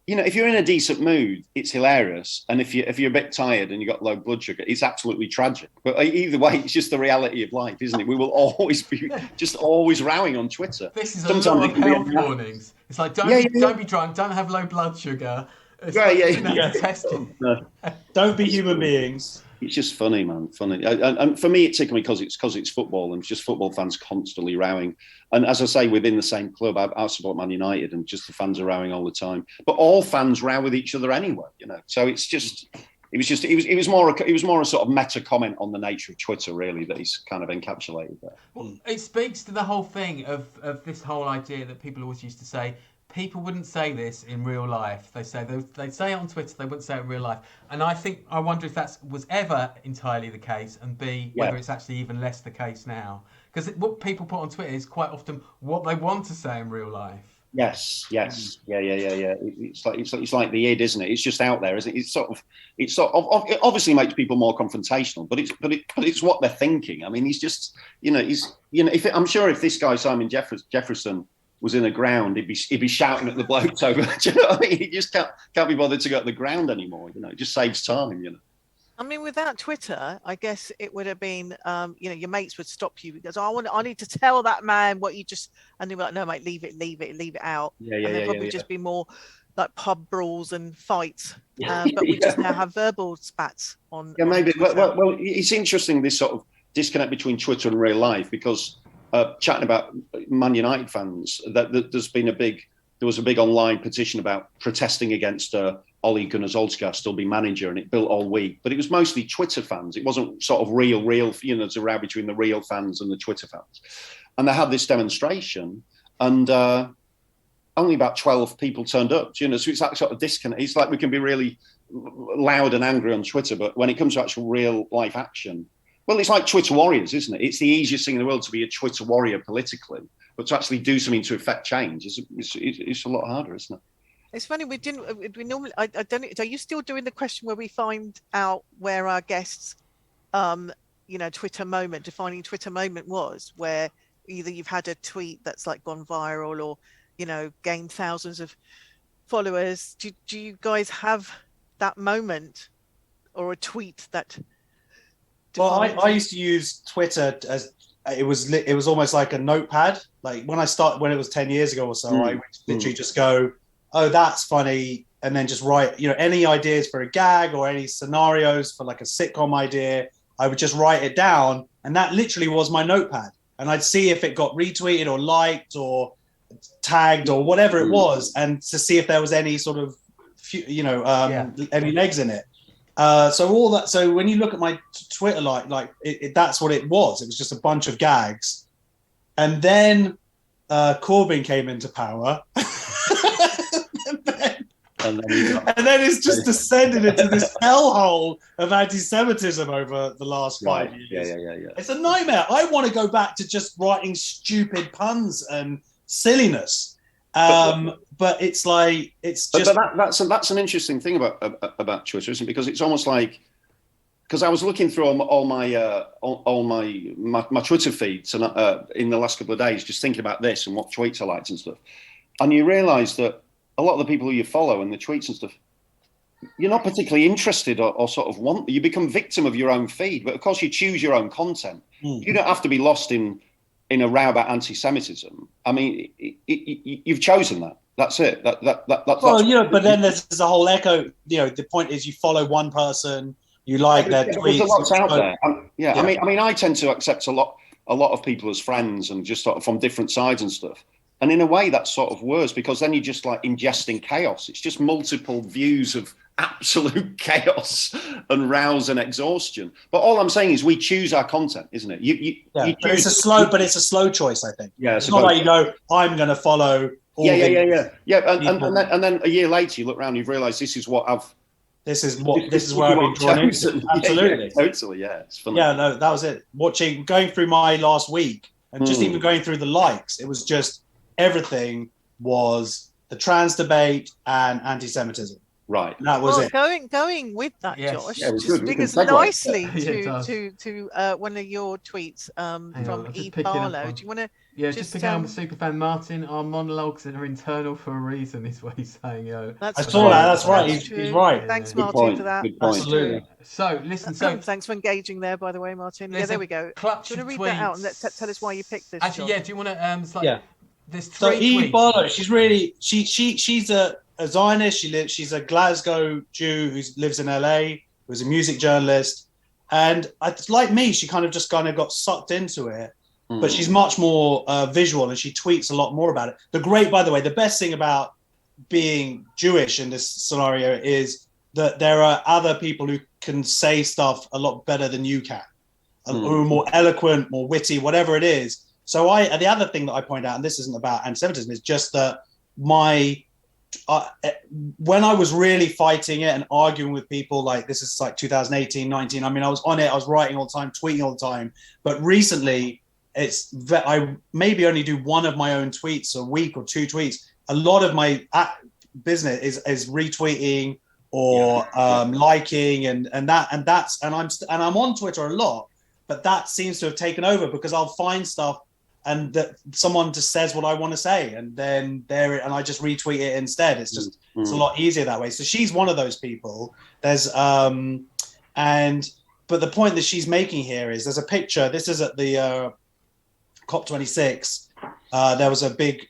if you're in a decent mood, it's hilarious. And if you're a bit tired and you've got low blood sugar, it's absolutely tragic. But either way, it's just the reality of life, isn't it? We will always be just always rowing on Twitter. This is a lot of health warnings. It's like, don't be drunk, don't have low blood sugar. Testing. Don't be human beings. It's just funny, man. Funny, and for me, it tickled me because it's football, and it's just football fans constantly rowing. And as I say, within the same club, I support Man United, and just the fans are rowing all the time. But all fans row with each other anyway, So it was more a sort of meta comment on the nature of Twitter, really, that he's kind of encapsulated there. Well, it speaks to the whole thing of this whole idea that people always used to say. People wouldn't say this in real life. They'd say it on Twitter. They wouldn't say it in real life. And I wonder if that was ever entirely the case, and B, whether it's actually even less the case now. Because what people put on Twitter is quite often what they want to say in real life. Yes, yeah. It's like the id, isn't it? It's just out there, isn't it? It obviously makes people more confrontational, but it's what they're thinking. I mean, he's just, I'm sure if this guy Simon Jefferson was in a ground, he'd be shouting at the blokes over. Do you know what I mean? He just can't be bothered to go at the ground anymore. It just saves time. I mean, without Twitter, I guess it would have been, your mates would stop you because I need to tell that man what you just, and they were like, "No, mate, leave it out." Yeah. And there'd probably just be more like pub brawls and fights. But we just now have verbal spats on. Yeah, maybe. On well, it's interesting, this sort of disconnect between Twitter and real life, because chatting about Man United fans, that there was a big online petition about protesting against Ole Gunnar Solskjaer still be manager, and it built all week. But it was mostly Twitter fans. It wasn't sort of real. There's a row between the real fans and the Twitter fans. And they had this demonstration, and only about 12 people turned up. So it's that sort of disconnect. It's like we can be really loud and angry on Twitter, but when it comes to actual real life action, well, it's like Twitter warriors, isn't it? It's the easiest thing in the world to be a Twitter warrior politically, but to actually do something to affect change it's a lot harder, isn't it? It's funny, we normally, I don't know, are you still doing the question where we find out where our guests, Twitter moment, defining Twitter moment was, where either you've had a tweet that's like gone viral or, gained thousands of followers. Do you guys have that moment or a tweet that... Well, I used to use Twitter as it was almost like a notepad. Like when it was 10 years ago or so, I would literally just go, oh, that's funny, and then just write, any ideas for a gag or any scenarios for like a sitcom idea. I would just write it down, and that literally was my notepad. And I'd see if it got retweeted or liked or tagged or whatever it was, and to see if there was any sort of, any legs in it. So when you look at my Twitter, that's what it was. It was just a bunch of gags. And then Corbyn came into power. and then it's just descended into this hellhole of anti-Semitism over the last 5 years. Yeah. It's a nightmare. I want to go back to just writing stupid puns and silliness. But it's like that's an interesting thing about Twitter, isn't it? Because it's almost like, because I was looking through all my Twitter feeds and in the last couple of days, just thinking about this and what tweets I liked and stuff, and you realise that a lot of the people who you follow and the tweets and stuff, you're not particularly interested or sort of want. You become victim of your own feed, but of course you choose your own content. You don't have to be lost in a row about anti-Semitism. I mean, you've chosen that. That's it. That's but then there's a whole echo. The point is you follow one person, you like their tweets. There's a lot out there. I mean, I tend to accept a lot of people as friends and just sort of from different sides and stuff. And in a way, that's sort of worse, because then you're just like ingesting chaos. It's just multiple views of absolute chaos and rouse and exhaustion. But all I'm saying is we choose our content, isn't it? But it's a slow choice, I think. Yeah, it's not like you go, I'm going to follow. And then a year later, you look around, you've realised this is where I've been drawn into. Absolutely, totally. Yeah, it's funny. Yeah, no, that was it. Going through my last week and just even going through the likes, it was just everything was the trans debate and anti-Semitism. Right. That was it. Going with that, Josh, just brings us nicely to one of your tweets from Eve Barlow. Do you want to? Yeah, just picking up with Superfan Martin. Our monologues are internal for a reason, is what he's saying. I saw that. That's right. He's right. Thanks, Martin, for that. Absolutely. So, listen. Thanks for engaging there, by the way, Martin. Yeah, there we go. Do you want to read that out and tell us why you picked this? Actually, John? do you want to? There's three. So Eve tweets. Barlow, she's really she's a Zionist. She's a Glasgow Jew who lives in LA. Who's a music journalist, and like me, she kind of got sucked into it. But she's much more visual, and she tweets a lot more about it. The best thing about being Jewish in this scenario is that there are other people who can say stuff a lot better than you can, who are more eloquent, more witty, whatever it is. So the other thing that I point out, and this isn't about anti-Semitism, is just that when I was really fighting it and arguing with people, like this is like 2018, 19, I mean, I was on it, I was writing all the time, tweeting all the time. But recently, I maybe only do one of my own tweets a week or two tweets. A lot of my business is retweeting or liking and I'm on Twitter a lot, but that seems to have taken over because I'll find stuff and that someone just says what I want to say and then and I just retweet it instead. It's just it's a lot easier that way. So she's one of those people. There's but the point that she's making here is there's a picture. This is at the COP26, there was a big,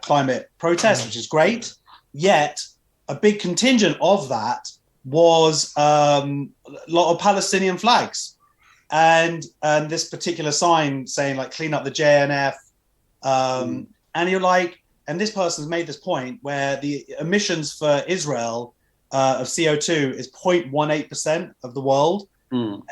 climate protest, which is great. Yet, a big contingent of that was a lot of Palestinian flags, and this particular sign saying like "clean up the JNF," and you're like, and this person's made this point where the emissions for Israel of CO2 is 0.18% of the world.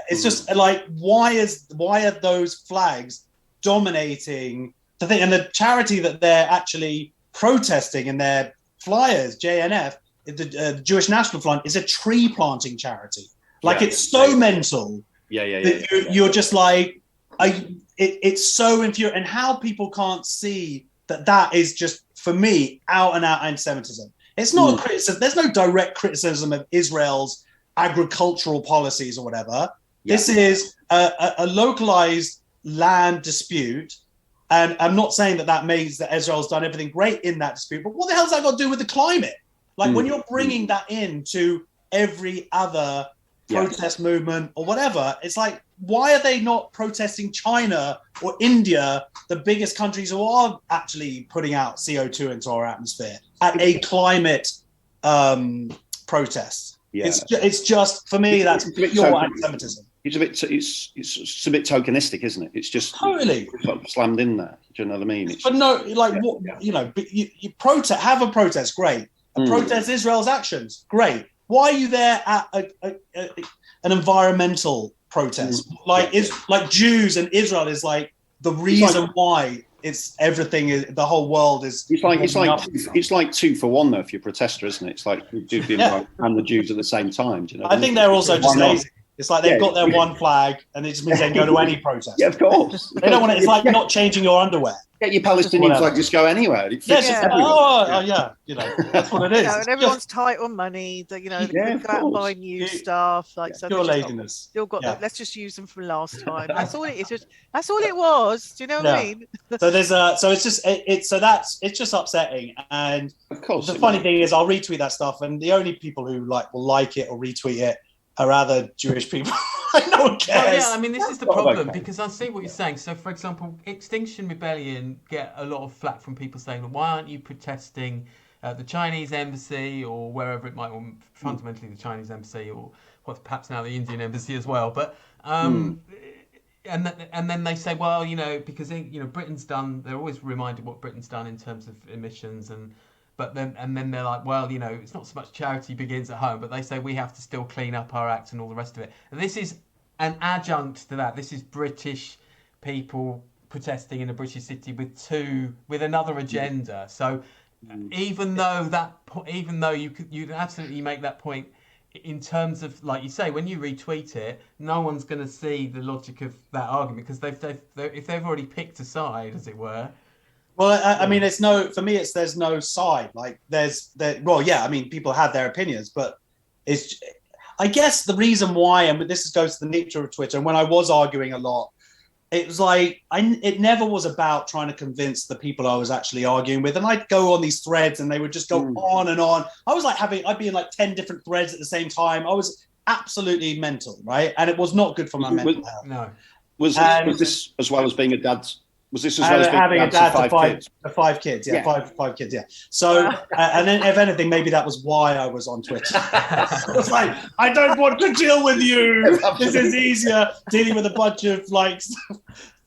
It's just like why are those flags dominating the thing? And the charity that they're actually protesting in their flyers, JNF, the Jewish National Front, is a tree planting charity. It's so mental. You're just like, it's so infuriating. And how people can't see that is just, for me, out and out anti-Semitism. It's not a criticism. There's no direct criticism of Israel's agricultural policies or whatever. This is a localized land dispute, and I'm not saying that means that Israel's done everything great in that dispute, but what the hell's that got to do with the climate? Like when you're bringing that into every other protest movement or whatever. It's like, why are they not protesting China or India, the biggest countries who are actually putting out CO2 into our atmosphere at a climate protest? Yeah. It's just, for me, that's pure anti-Semitism. It's a bit tokenistic, isn't it? It's just totally sort of slammed in there. Do you know what I mean? But no, like what you know, you protest, have a protest, great. And protest Israel's actions, great. Why are you there at an environmental protest? Like Jews and Israel is like the reason why it's everything is the whole world is. It's like 2 for 1 though. If you're a protester, isn't it? It's like you do the environment and the Jews at the same time. Do you know? I think they're also just lazy. It's like they've got their one flag, and it just means they can go to any protest. Yeah, of course. They don't want it. It's like not changing your underwear. Get your Palestinian flag, just go anywhere. Yeah, you know, that's what it is. And everyone's tight on money. That they go out and buy new stuff. Like so, pure laziness. Still got that. Let's just use them from last time. That's all it is. That's all it was. Do you know what I mean? So there's it's just upsetting. And of course, the funny thing is, I'll retweet that stuff, and the only people who will like it or retweet it are other Jewish people. No one cares. Well, yeah, I mean, this is the problem because I see what you're saying. So, for example, Extinction Rebellion get a lot of flack from people saying, why aren't you protesting the Chinese embassy or wherever it might, or fundamentally the Chinese embassy or what's perhaps now the Indian embassy as well. But and then they say, well, because Britain's done. They're always reminded what Britain's done in terms of emissions But then they're like, well, it's not so much charity begins at home, but they say we have to still clean up our act and all the rest of it. And this is an adjunct to that. This is British people protesting in a British city with another agenda. So even though you'd absolutely make that point in terms of, like you say, when you retweet it, no one's going to see the logic of that argument because if they've already picked a side, as it were. Well, I mean, there's no side. Like I mean, people have their opinions, but I guess the reason why, and this goes to the nature of Twitter, and when I was arguing a lot, it was like, it never was about trying to convince the people I was actually arguing with. And I'd go on these threads and they would just go on and on. I was like I'd be in like 10 different threads at the same time. I was absolutely mental, right? And it was not good for my mental health. No. Was this as well as being a dad? Was this as well as having a dad to five kids? Yeah. Five kids. Yeah. So, and then if anything, maybe that was why I was on Twitter. I was like, I don't want to deal with you. This is easier dealing with a bunch of like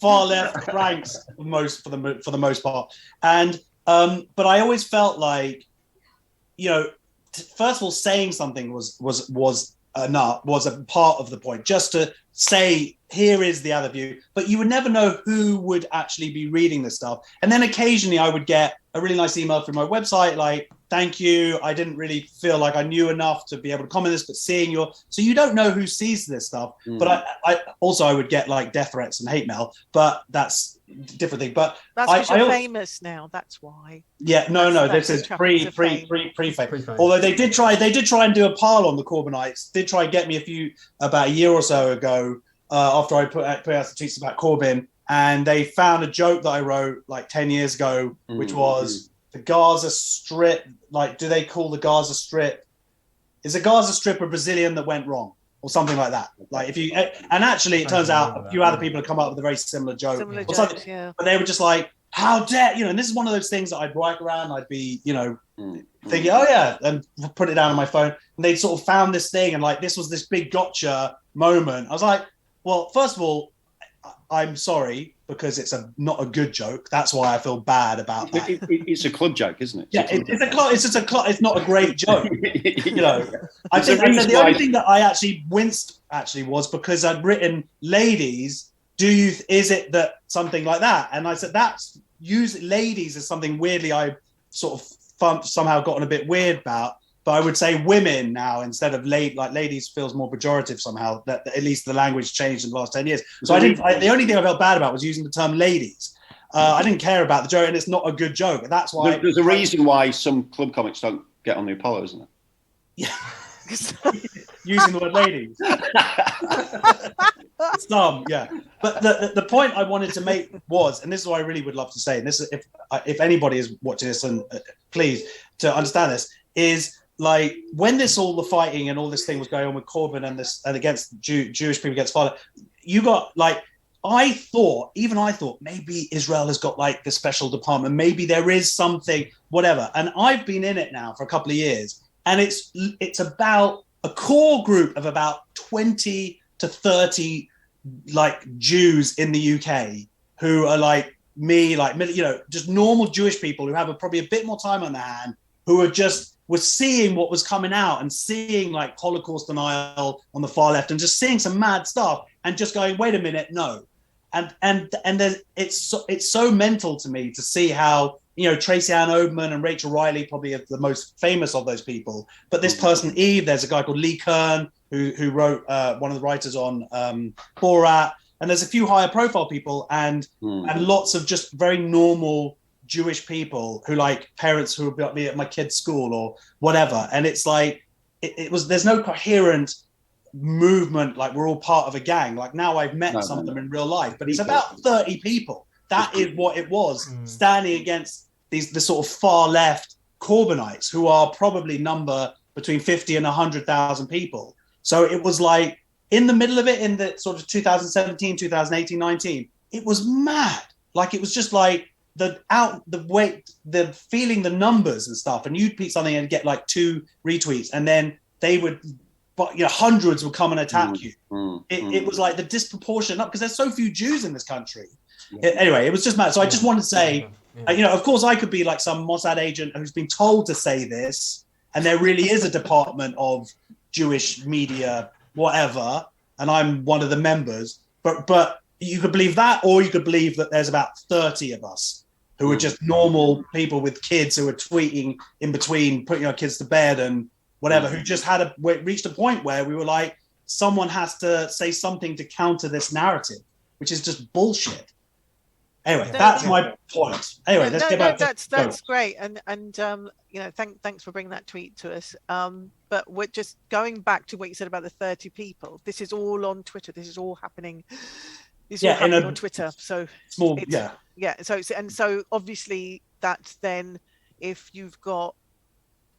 far left cranks for the most part. And but I always felt like, first of all, saying something was enough, was a part of the point, just to say, here is the other view, but you would never know who would actually be reading this stuff. And then occasionally I would get a really nice email from my website, like, thank you, I didn't really feel like I knew enough to be able to comment this, but so you don't know who sees this stuff. But I would get like death threats and hate mail, but that's a different thing. But that's because you're famous now, that's why. Yeah, no, this is pre-fame. Although they did try and do a pile on the Corbynites, did try and get me about a year or so ago, after I put out the tweets about Corbyn, and they found a joke that I wrote like 10 years ago, which was the Gaza Strip. Like, do they call the Gaza Strip? Is a Gaza Strip a Brazilian that went wrong, or something like that? Like, and actually, it turns out a few other people have come up with a very similar joke, or something. Yeah. But they were just like, how dare and this is one of those things that I'd write around. I'd be, thinking, oh yeah, and put it down on my phone. And they sort of found this thing, and like this was this big gotcha moment. I was like, well, first of all, I'm sorry because it's not a good joke. That's why I feel bad about that. It's a club joke, isn't it? Yeah, it's a club. It's just a club. It's not a great joke. I think the only thing that I actually winced was because I'd written ladies. Is it that something like that? And I said ladies is something weirdly I sort of somehow gotten a bit weird about. But I would say women now instead of ladies feels more pejorative somehow. That at least the language changed in the last 10 years. So the only thing I felt bad about was using the term ladies. I didn't care about the joke, and it's not a good joke. That's why there's a reason why some club comics don't get on the Apollo, isn't it? Yeah, using the word ladies. Yeah. But the point I wanted to make was, and this is what I really would love to say, and this is if anybody is watching this, and please to understand this, is like when all the fighting and all this thing was going on with Corbyn and against Jewish people against Father, you got like, I thought maybe Israel has got like the special department, maybe there is something, whatever. And I've been in it now for a couple of years, and it's about a core group of about 20 to 30 like Jews in the UK who are like me, like, you know, just normal Jewish people who have probably a bit more time on their hand, who were seeing what was coming out and seeing like Holocaust denial on the far left and just seeing some mad stuff and just going, wait a minute, no. And it's so mental to me to see how, you know, Tracy Ann Oldman and Rachel Riley probably are the most famous of those people. But this person, Eve, there's a guy called Lee Kern who wrote one of the writers on Borat. And there's a few higher profile people and lots of just very normal Jewish people who like parents who would be at my kid's school or whatever. And it's like, there's no coherent movement, like we're all part of a gang. Like now I've met some of them in real life, but it's about 30 people. That is what it was, standing against the sort of far left Corbynites who are probably number between 50 and 100,000 people. So it was like in the middle of it, in the sort of 2017, 2018, 19, it was mad. Like it was just like the feeling the numbers and stuff, and you'd tweet something and get like 2 retweets, and then they would, but you know, hundreds would come and attack you. It was like the disproportionate up because there's so few Jews in this country. Anyway, it was just mad. So I just wanted to say, you know, of course I could be like some Mossad agent who's been told to say this, and there really is a department of Jewish media, whatever, and I'm one of the members. But you could believe that, or you could believe that there's about 30 of us who are just normal people with kids who are tweeting in between putting our kids to bed and whatever, who just reached a point where we were like, someone has to say something to counter this narrative, which is just bullshit. Anyway, that's my point. Anyway, let's get back. That's great, and you know, thanks for bringing that tweet to us. But we're just going back to what you said about the 30 people. This is all on Twitter. This is all happening. This is all happening on Twitter. So small, So obviously that's then if you've got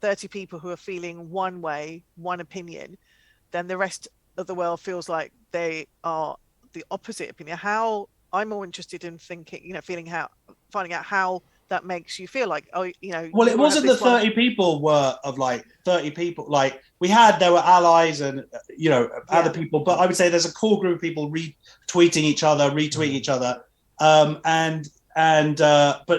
30 people who are feeling one way, one opinion, then the rest of the world feels like they are the opposite opinion. How I'm more interested in thinking, you know, finding out how that makes you feel like, oh, you know. Well, it wasn't the 30 people were of like 30 people. Like there were allies and, you know, other people, but I would say there's a core group of people retweeting each other, but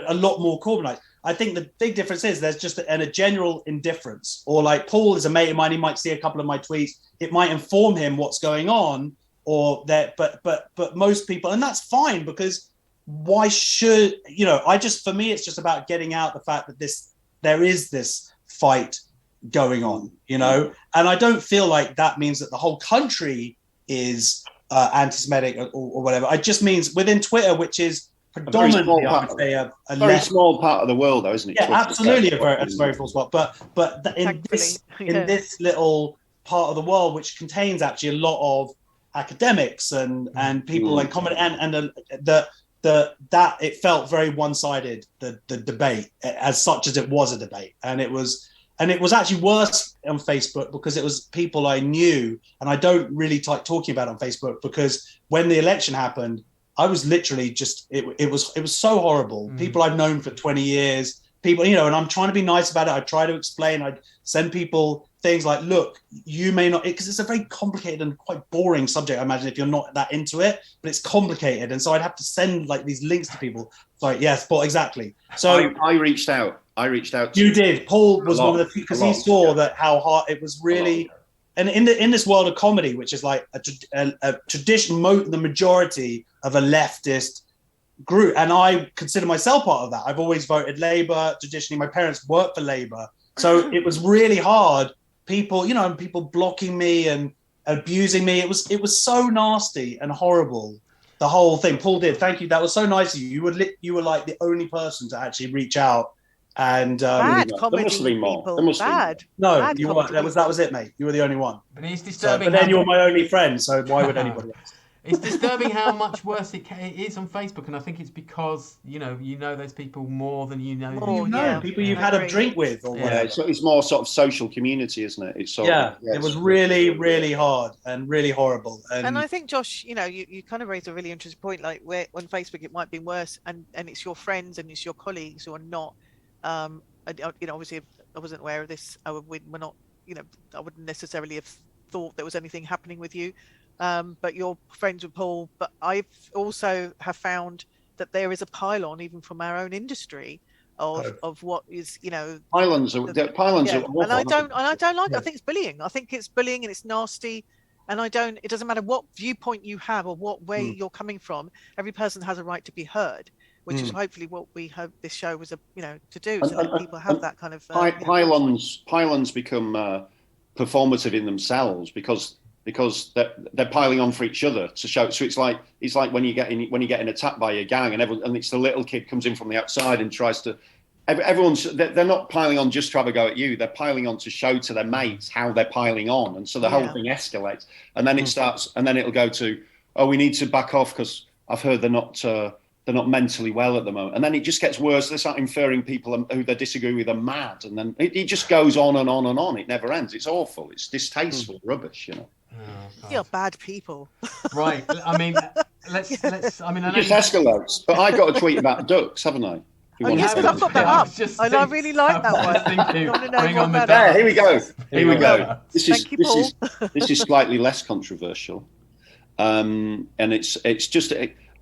a lot more Corbynites. I think the big difference is there's just a general indifference, or like Paul is a mate of mine. He might see a couple of my tweets. It might inform him what's going on, or that. But most people, and that's fine, because why should, you know? For me, it's just about getting out the fact that there is this fight going on, you know. And I don't feel like that means that the whole country is anti-Semitic or whatever. It just means within Twitter, which is predominantly, I would say, a very small part of the world, though, isn't it? Yeah, absolutely, it's a very small spot. But in this little part of the world, which contains actually a lot of academics and people and comment, and that it felt very one-sided, the debate, as such as it was a debate, and it was actually worse on Facebook because it was people I knew, and I don't really like talking about it on Facebook, because when the election happened, I was literally just, it was so horrible. People I've known for 20 years, people, you know, and I'm trying to be nice about it. I try to explain, I'd send people things like, look, you may not, because it's a very complicated and quite boring subject, I imagine, if you're not that into it, but it's complicated. And so I'd have to send like these links to people. Like, yes, but exactly. So I reached out. You did. Paul was one of the, because he saw that how hard it was really. And in this world of comedy, which is like a tradition, the majority of a leftist group, and I consider myself part of that. I've always voted Labour. Traditionally, my parents worked for Labour, so it was really hard. People, you know, people blocking me and abusing me. It was so nasty and horrible. The whole thing. Paul did. Thank you. That was so nice of you. You were like the only person to actually reach out. And bad there comedy must have been more. people. There must Bad. No, bad you were. That was it, mate. You were the only one. But he's disturbing. But then you were my only friend, so why would anybody else? It's disturbing how much worse it is on Facebook, and I think it's because you know those people more than you know. People you've had a drink with, or whatever. So it's more sort of social community, isn't it? It's sort of, it was really, really hard and really horrible. And I think, Josh, you kind of raised a really interesting point. Like on Facebook, it might be worse, and it's your friends and it's your colleagues who are not. Obviously, I wasn't aware of this. We're not. I wouldn't necessarily have thought there was anything happening with you. But you're friends with Paul. But I've also have found that there is a pile-on even from our own industry of what is pylons are awful, and I don't like it. I think it's bullying. I think it's bullying and it's nasty. And it doesn't matter what viewpoint you have or what way you're coming from. Every person has a right to be heard, which is hopefully what we hope this show was to do, so that people have that kind of pylons become performative in themselves because they're piling on for each other to show. So it's like when you're getting attacked by a gang and it's the little kid comes in from the outside and tries to. They're not piling on just to have a go at you. They're piling on to show to their mates how they're piling on, and so the whole thing escalates. And then it starts, and then it'll go to, we need to back off because I've heard they're not mentally well at the moment. And then it just gets worse. They start inferring people who they disagree with are mad, and then it just goes on and on and on. It never ends. It's awful. It's distasteful rubbish, Oh, you're bad people. Right. I mean, let's. I mean, I know it just escalates. But I got a tweet about ducks, haven't I? Yes, because I've got that up. I really like that one. Here we go. This is slightly less controversial, and it's just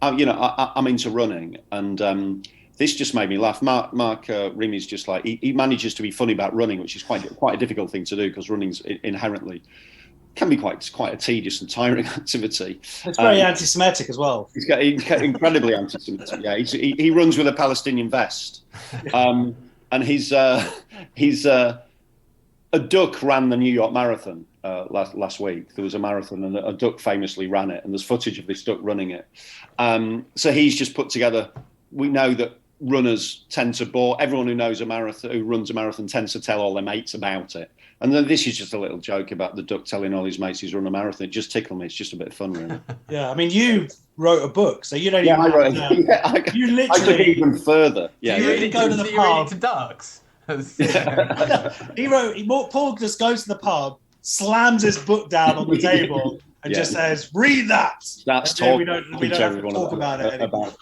I'm into running, and this just made me laugh. Mark Rimy's just like he manages to be funny about running, which is quite a difficult thing to do because running's inherently can be quite a tedious and tiring activity. It's very anti-Semitic as well. He's incredibly anti-Semitic. Yeah, he runs with a Palestinian vest, and he's a duck ran the New York Marathon last week. There was a marathon, and a duck famously ran it, and there's footage of this duck running it. So he's just put together. We know that runners tend to bore. Everyone who knows who runs a marathon tends to tell all their mates about it. And then this is just a little joke about the duck telling all his mates he's run a marathon. It just tickled me. It's just a bit of fun, really. Yeah, I mean, you wrote a book, so you don't even. You literally. I took it even further. Yeah, you really go to the pub. To ducks. Paul just goes to the pub, slams his book down on the table, and just says, "Read that." That's talk. We don't have to talk about it anymore.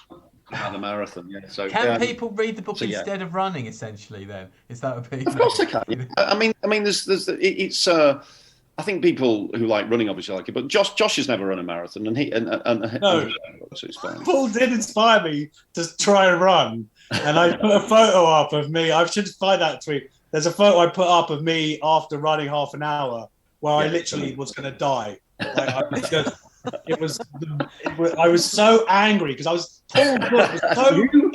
About the marathon, yeah. So can people read the book instead of running? Essentially, then is that a big? Of course they can. I mean, it's. I think people who like running obviously like it, but Josh has never run a marathon, and no. So it's fine. Paul did inspire me to try and run, and I put a photo up of me. I should find that tweet. There's a photo I put up of me after running half an hour, where I literally was going to die. I was so angry because I was Paul's book was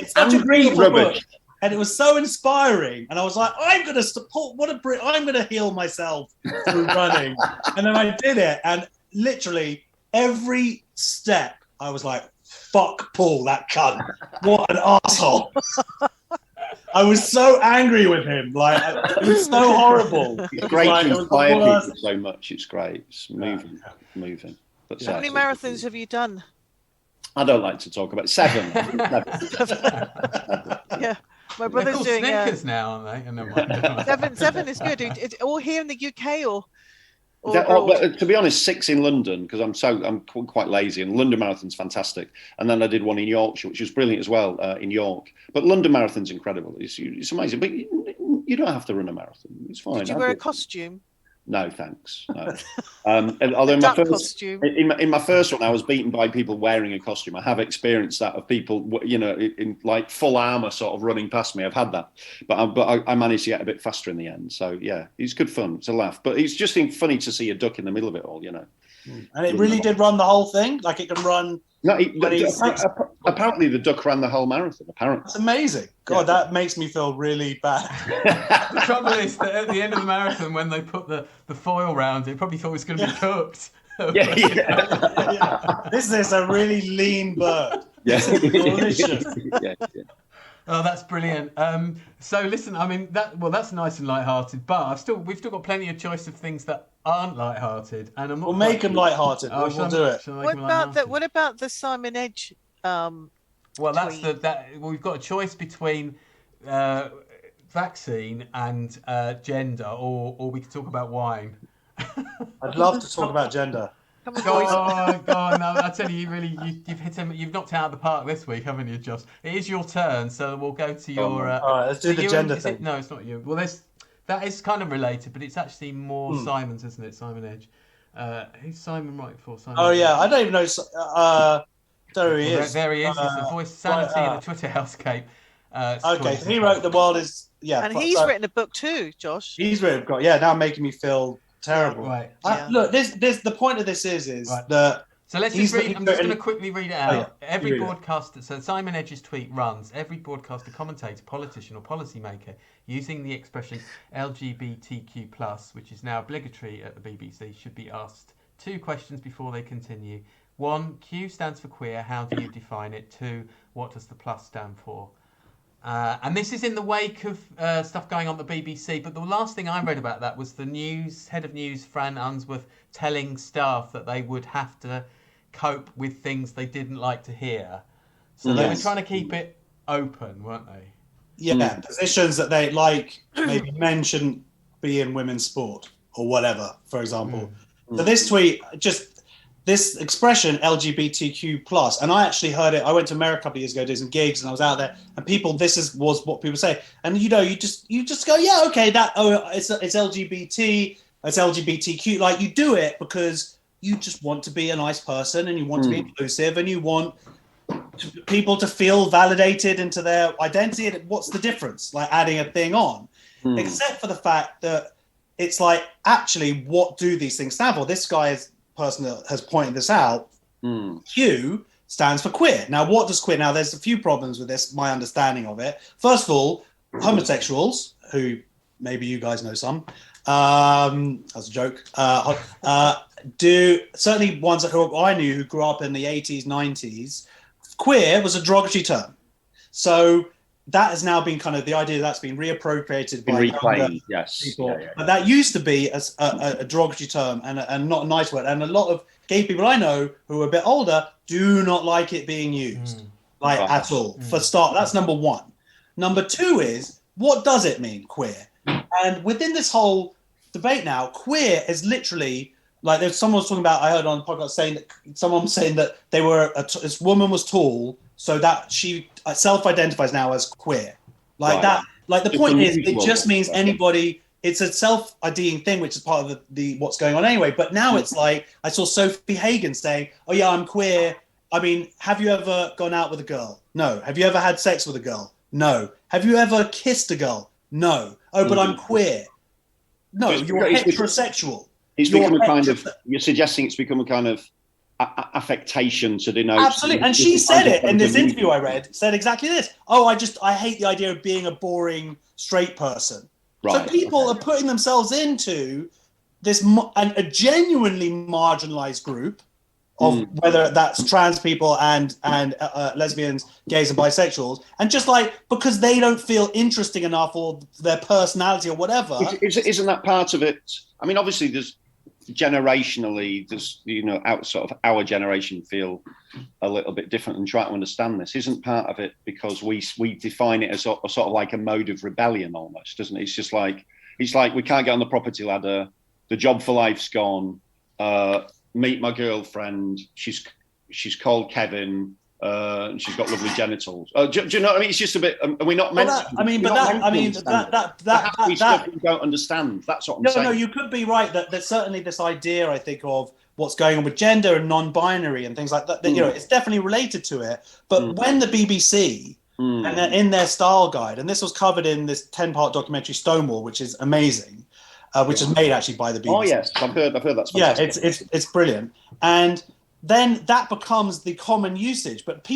it's such a beautiful book, and it was so inspiring, and I was like, I'm gonna support I'm gonna heal myself through running. And then I did it, and literally every step I was like, fuck Paul, that cunt, what an asshole. I was so angry with him, like it was so horrible. It's great to inspire people so much. It's great. It's moving. But how many marathons have you done? I don't like to talk about it. 7. Yeah, my brother's doing Snickers now, aren't they? 7 is good. It's all here in the UK or to be honest, 6 in London because I'm quite lazy, and London Marathon's fantastic. And then I did one in Yorkshire, which was brilliant as well in York. But London Marathon's incredible. It's amazing. But you don't have to run a marathon. It's fine. Did you wear a costume? No, thanks. No. Although in my first one, I was beaten by people wearing a costume. I have experienced that of people, in like full armor, sort of running past me. I've had that, but I managed to get a bit faster in the end. So yeah, it's good fun. It's a laugh, but it's just funny to see a duck in the middle of it all. And it really did run the whole thing. Like it can run. No, apparently the duck ran the whole marathon. Apparently, that's amazing. God, that makes me feel really bad. The trouble is that at the end of the marathon, when they put the foil round it, probably thought it was going to be cooked. This is a really lean bird. Yeah, delicious. Yeah. Oh, that's brilliant. So listen, I mean that's nice and light-hearted, but we've still got plenty of choice of things that aren't light-hearted, and I'm not. We'll make them light-hearted. Oh, we'll do it. What about the Simon Edge? Well, that's tweet? we've got a choice between vaccine and gender, or we could talk about wine. I'd love to talk about gender. Go on! No, I tell you, you've hit him. You've knocked it out of the park this week, haven't you, Josh? It is your turn, so we'll go to your. All right, let's do the gender thing. No, it's not you. Well, that is kind of related, but it's actually more Simon's, isn't it? Simon Edge. Who's Simon writing for? Simon Edge. Yeah, I don't even know. There he is. There he is. It's the voice sanity in the Twitter hellscape. Okay, so he wrote "The World Is." Yeah, and he's written a book too, Josh. He's written a book. Yeah, now making me feel terrible. Right. Look, this the point of this is right. That. So let's just read. I'm just going to quickly read it out. Every broadcaster. So Simon Edge's tweet runs: every broadcaster, commentator, politician, or policymaker using the expression LGBTQ+, which is now obligatory at the BBC, should be asked 2 questions before they continue. 1, Q stands for queer. How do you define it? 2, what does the plus stand for? And this is in the wake of stuff going on at the BBC. But the last thing I read about that was the head of news, Fran Unsworth, telling staff that they would have to cope with things they didn't like to hear. So they were trying to keep it open, weren't they? Yeah, positions that they like, maybe men shouldn't be in women's sport or whatever, for example. So this tweet, just this expression LGBTQ+, and I actually heard it. I went to America a couple of years ago, did some gigs, and I was out there, and was what people say. And you just go, yeah, okay, it's LGBT, it's LGBTQ. Like, you do it because you just want to be a nice person, and you want to be inclusive, and you want people to feel validated into their identity. And what's the difference? Like adding a thing on, except for the fact that it's like, actually, what do these things stand for? This person that has pointed this out. Q stands for queer. Now, what does queer? Now, there's a few problems with this, my understanding of it. First of all, homosexuals, who maybe you guys know some, that's a joke, do certainly ones who I knew who grew up in the 80s, 90s, queer was a derogatory term. So that has now been kind of the idea that's been reappropriated by reclaimed, yes. People. Yeah. But that used to be a derogatory term and not a nice word. And a lot of gay people I know who are a bit older do not like it being used, at all. For start, that's number one. Number two is, what does it mean, queer? And within this whole debate now, queer is literally, like, there's someone was talking about, I heard on the podcast saying that they were, this woman was tall, so that she self-identifies now as queer. Like that, like the point is, it just means anybody, it's a self-IDing thing, which is part of the what's going on anyway. But now it's like, I saw Sophie Hagen saying, oh yeah, I'm queer. I mean, have you ever gone out with a girl? No. Have you ever had sex with a girl? No. Have you ever kissed a girl? No. Oh, but I'm queer. No, you're heterosexual. It's become a kind of, you're suggesting it's become a kind of affectation to denote. Absolutely. And she said it in this interview I read, said exactly this. Oh, I hate the idea of being a boring straight person. Right. So people are putting themselves into this, a genuinely marginalized group of whether that's trans people and lesbians, gays and bisexuals, and just like, because they don't feel interesting enough or their personality or whatever. Isn't that part of it? I mean, obviously there's generationally, sort of our generation feel a little bit different and try to understand this. Isn't part of it because we define it as a sort of like a mode of rebellion almost, doesn't it? It's just like, we can't get on the property ladder, the job for life's gone, meet my girlfriend, she's called Kevin, and she's got lovely genitals. Do you know what I mean? It's just a bit. Are we not meant? That stuff we don't understand. That's what I'm saying. No, you could be right. That there's certainly this idea, I think, of what's going on with gender and non-binary and things like that. That it's definitely related to it. But when the BBC and in their style guide, and this was covered in this 10-part documentary Stonewall, which is amazing, which is made actually by the BBC. Oh yes, I've heard that's fantastic. Yeah, it's brilliant. And then that becomes the common usage, but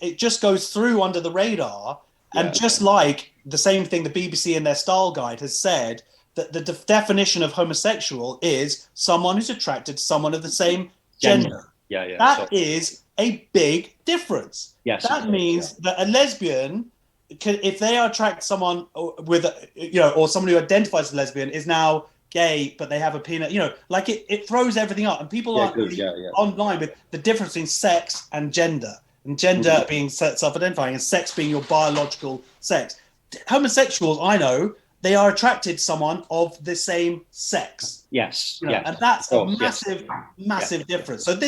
it just goes through under the radar. And just like the same thing the BBC in their style guide has said, that the definition of homosexual is someone who's attracted to someone of the same gender. That is a big difference. Yes, that means that a lesbian if they attract someone with, or someone who identifies as lesbian is now gay, but they have a penis, like it throws everything up, and people aren't really online with the difference between sex and gender being self-identifying and sex being your biological sex. Homosexuals, I know, they are attracted to someone of the same sex. Yes. And that's a massive difference. So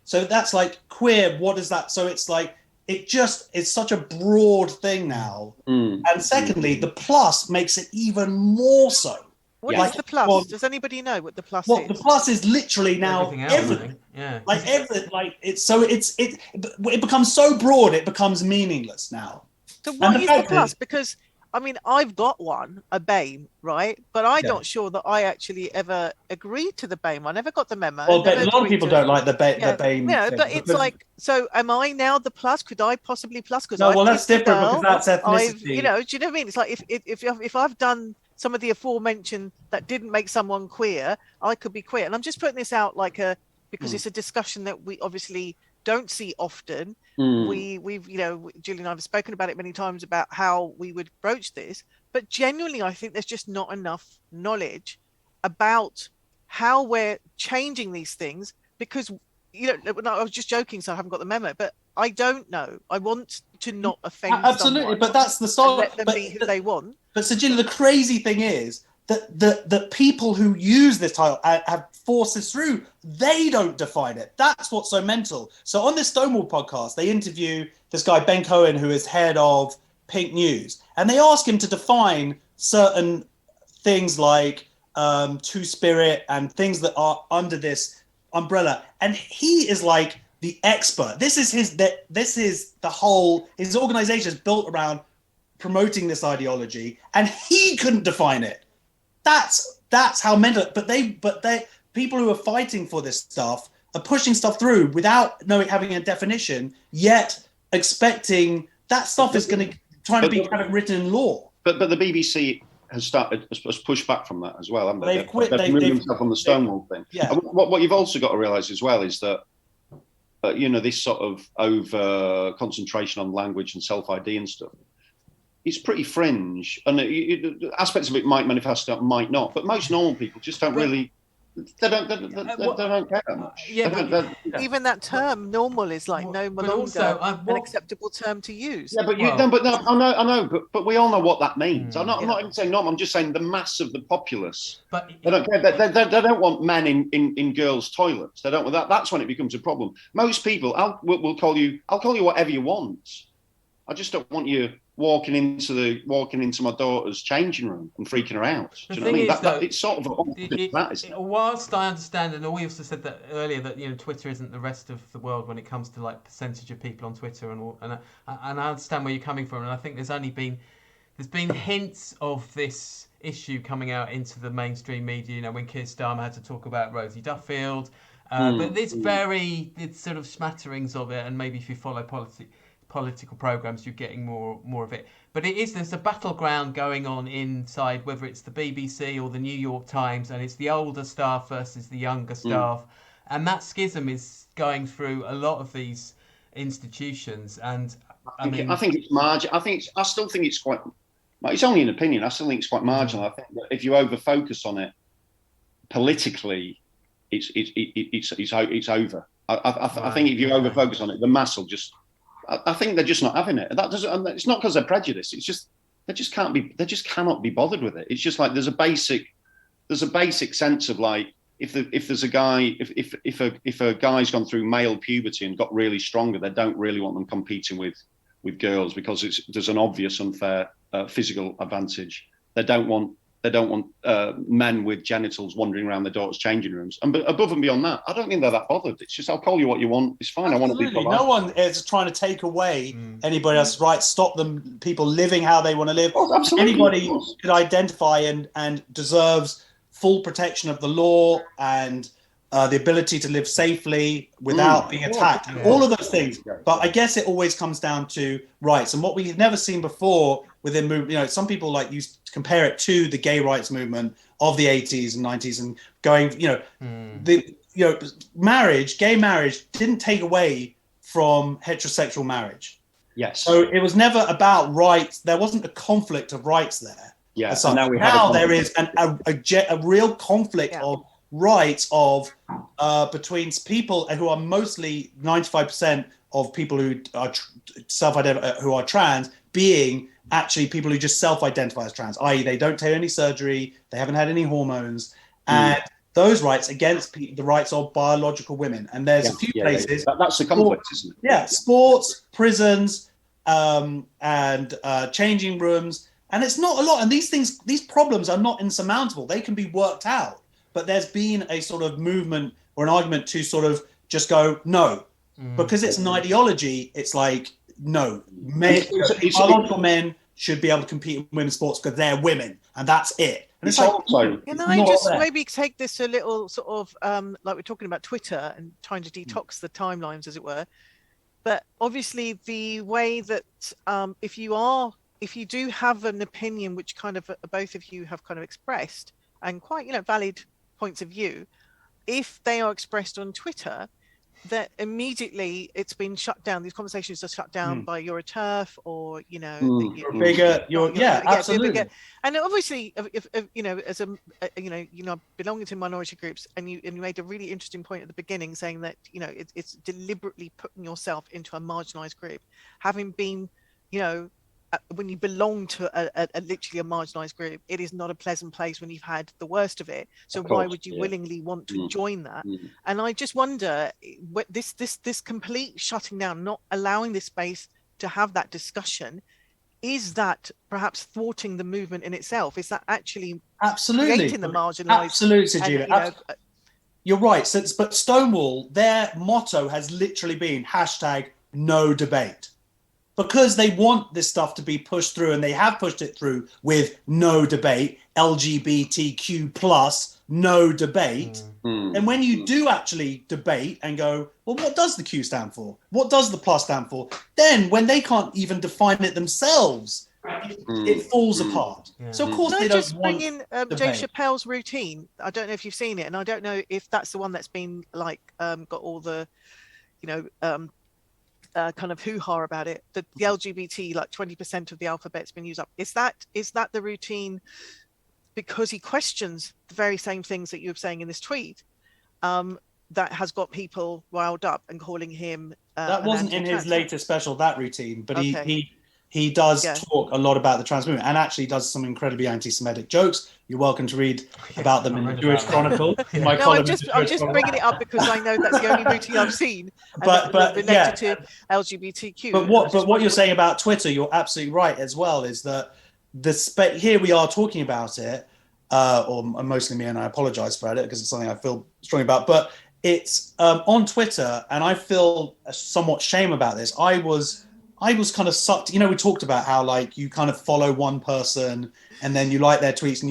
so that's like queer. What is that? So it's like, it's such a broad thing now. And secondly, the plus makes it even more so. What is the plus? Does anybody know what the plus is? The plus is literally now everything. Yeah. Like everything. Like it becomes so broad, it becomes meaningless now. So what is the plus? Because I mean, I've got one, a BAME, right? But I'm not sure that I actually ever agreed to the BAME. I never got the memo. Well, a lot of people don't like the BAME. Yeah, but it's like, so am I now the plus? Could I possibly plus? No, well, that's different because that's ethnicity. Do you know what I mean? It's like if I've done some of the aforementioned that didn't make someone queer, I could be queer. And I'm just putting this out because it's a discussion that we obviously don't see often. We've Julie and I have spoken about it many times about how we would broach this, but genuinely I think there's just not enough knowledge about how we're changing these things, because I was just joking, so I haven't got the memo, but I don't know. I want to not offend someone, but that's the start. Let them be who they want. But so Julie, the crazy thing is that the people who use this title have forced this through. They don't define it. That's what's so mental. So on this Stonewall podcast, they interview this guy, Ben Cohen, who is head of Pink News. And they ask him to define certain things like Two-Spirit and things that are under this umbrella. And he is like the expert. His organization is built around promoting this ideology, and he couldn't define it. That's how mental. But they people who are fighting for this stuff are pushing stuff through without having a definition, yet expecting that stuff is going to be kind of written in law. But the BBC has pushed back from that as well, haven't they? They've quit. They've moved themselves on the Stonewall thing. Yeah. And what you've also got to realise as well is that this sort of over concentration on language and self-ID and stuff, it's pretty fringe, and aspects of it might manifest, might not. But most normal people just don't really. They don't care that much. Even that term "normal" is like no longer an acceptable term to use. Yeah, but I know, but we all know what that means. I'm not even saying normal. I'm just saying the mass of the populace. But they don't care. They don't want men in girls' toilets. They don't. That's when it becomes a problem. Most people, I'll call you whatever you want. I just don't want you walking into my daughter's changing room and freaking her out. Do you know what I mean? It's sort of whilst I understand, and we also said that earlier, that Twitter isn't the rest of the world when it comes to like percentage of people on Twitter, and I understand where you're coming from, and I think there's been hints of this issue coming out into the mainstream media. When Keir Starmer had to talk about Rosie Duffield, but it's sort of smatterings of it, and maybe if you follow political programs, you're getting more of it. But there's a battleground going on inside, whether it's the BBC or the New York Times, and it's the older staff versus the younger staff, and that schism is going through a lot of these institutions. And I think it's marginal. I still think it's quite. It's only an opinion. I still think it's quite marginal. I think that if you over focus on it politically, it's over. I think if you over focus on it, the mass will just. I think they're just not having it. That doesn't. And it's not because they're prejudiced. It's just they just cannot be bothered with it. It's just like there's a basic sense of like if a guy's gone through male puberty and got really stronger, they don't really want them competing with girls because there's an obvious unfair physical advantage. They don't want men with genitals wandering around their daughter's changing rooms. And above and beyond that, I don't think they're that bothered. It's just, I'll call you what you want. It's fine. Absolutely. I want to be polite. No one is trying to take away anybody else's rights, stop them, people living how they want to live. Oh, anybody could identify and deserves full protection of the law and the ability to live safely without being attacked. Yeah. All of those things. But I guess it always comes down to rights. And what we've never seen before within movement, some people like used to compare it to the gay rights movement of the 80s and 90s and going, marriage, gay marriage didn't take away from heterosexual marriage. Yes. So it was never about rights. There wasn't a conflict of rights there. Yeah. So now there is a real conflict of rights between people who are mostly 95% of people who are who are trans, being actually people who just self-identify as trans, i.e. they don't take any surgery, they haven't had any hormones, and those rights against the rights of biological women. And there's a few places. That's the conflict, isn't it? Yeah, sports, prisons, and changing rooms. And it's not a lot. And these problems are not insurmountable. They can be worked out. But there's been a sort of movement or an argument to sort of just go, no. Because it's an ideology, it's like, no. Biological men should be able to compete in women's sports because they're women. And that's it. And it's like, can I just maybe take this a little sort of, like we're talking about Twitter and trying to detox the timelines, as it were. But obviously the way that if you do have an opinion, which kind of both of you have kind of expressed, and quite, valid points of view, if they are expressed on Twitter, that immediately it's been shut down. These conversations are shut down by you're a TERF, or absolutely. Bigger. And obviously, if as a belonging to minority groups, and you made a really interesting point at the beginning, saying that it's deliberately putting yourself into a marginalized group, having been when you belong to a literally a marginalized group, it is not a pleasant place when you've had the worst of it. So why would you willingly want to join that? And I just wonder, this complete shutting down, not allowing this space to have that discussion, is that perhaps thwarting the movement in itself? Is that actually creating the marginalized? Absolutely, Gina. You're right. But Stonewall, their motto has literally been #no debate. Because they want this stuff to be pushed through, and they have pushed it through with no debate, LGBTQ plus, no debate. And when you do actually debate and go, well, what does the Q stand for? What does the plus stand for? Then when they can't even define it themselves, it falls apart. So of course they don't want bring in Dave Chappelle's routine. I don't know if you've seen it, and I don't know if that's the one that's been like got all the, kind of hoo-ha about it. The LGBT, like 20% of the alphabet's been used up. Is that the routine because he questions the very same things that you were saying in this tweet, that has got people riled up and calling him that wasn't in his latest special, that routine, but he does talk a lot about the trans movement, and actually does some incredibly anti-Semitic jokes. You're welcome to read about them in the Jewish Chronicle. I'm just bringing it up because I know that's the only routine I've seen, but related to LGBTQ. But what you're saying about Twitter, you're absolutely right as well. Is that here we are talking about it, or mostly me, and I apologize about it because it's something I feel strongly about. But it's on Twitter, and I feel somewhat shame about this. I was kind of sucked. We talked about how like you kind of follow one person and then you like their tweets, and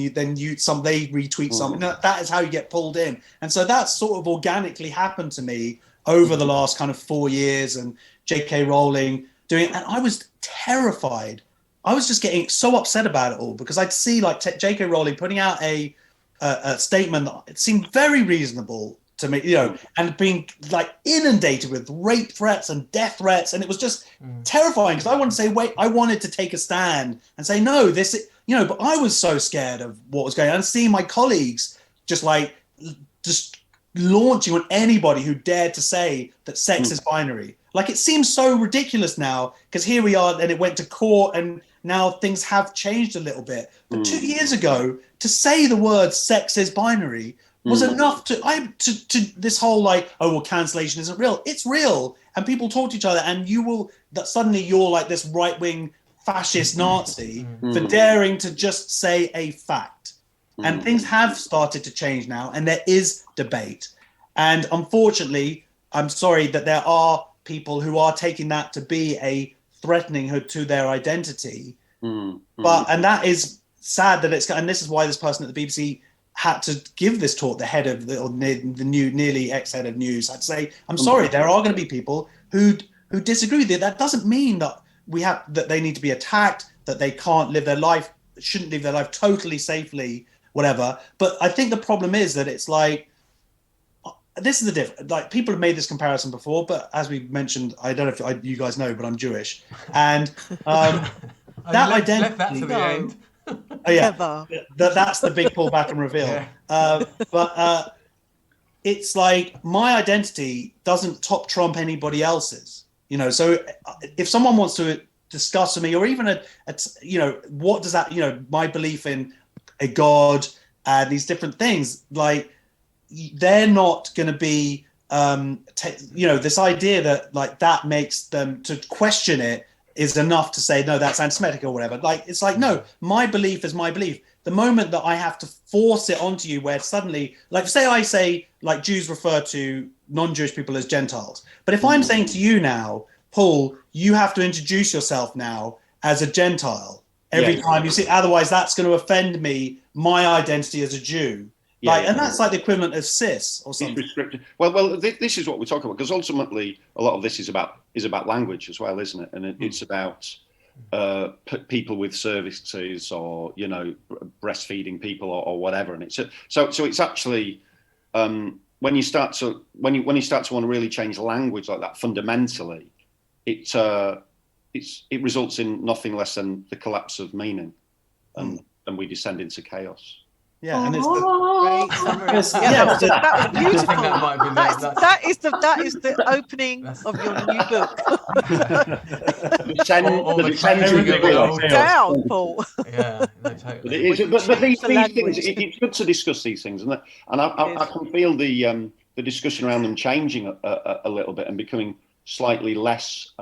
they retweet something. That is how you get pulled in. And so that's sort of organically happened to me over the last kind of 4 years, and J.K. Rowling doing it. And I was terrified. I was just getting so upset about it all because I'd see like J.K. Rowling putting out a statement that it seemed very reasonable to me, and being like inundated with rape threats and death threats. And it was just terrifying because I wanted to say, wait, I wanted to take a stand and say, no, but I was so scared of what was going on, and seeing my colleagues just launching on anybody who dared to say that sex is binary. Like, it seems so ridiculous now because here we are, and it went to court, and now things have changed a little bit. But 2 years ago, to say the word sex is binary was enough to this whole like, oh, well, cancellation isn't real. It's real. And people talk to each other, and suddenly you're like this right-wing fascist Nazi for daring to just say a fact. And things have started to change now, and there is debate. And unfortunately, I'm sorry that there are people who are taking that to be a threatening to their identity. And that is sad and this is why this person at the BBC had to give this talk, the head of the nearly ex-head of news, had to say, I'm sorry, there are going to be people who disagree with it. That doesn't mean that that they need to be attacked, that they can't live their life, shouldn't live their life totally safely, whatever. But I think the problem is that it's like, this is the difference. Like, people have made this comparison before, but as we mentioned, I don't know if you guys know, but I'm Jewish, and that identity. Left that to the end. That's the big pullback and reveal. Yeah. But it's like, my identity doesn't top trump anybody else's. You know, so if someone wants to discuss with me, or even what does that, my belief in a God and these different things, like, they're not going to be, this idea that, like, that makes them to question it is enough to say, no, that's anti-Semitic or whatever. Like, it's like, no, my belief is my belief. The moment that I have to force it onto you, where suddenly, like, say I say, like, Jews refer to non-Jewish people as Gentiles. But if I'm saying to you now, Paul, you have to introduce yourself now as a Gentile every time you see, otherwise that's going to offend me, my identity as a Jew. And that's like the equivalent of cis or something. It's restricted. Well, this is what we're talking about, because ultimately a lot of this is about language as well, isn't it? And it's about people with services, or breastfeeding people, or whatever. And it's so it's actually when you start to want to really change language like that fundamentally, it results in nothing less than the collapse of meaning, and we descend into chaos. Yeah, and it's great summary. That was beautiful. That is the opening of your new book. Down, Paul. Yeah, no, totally. It is, but these things, it's good to discuss these things, and I can feel the discussion around them changing a little bit and becoming slightly less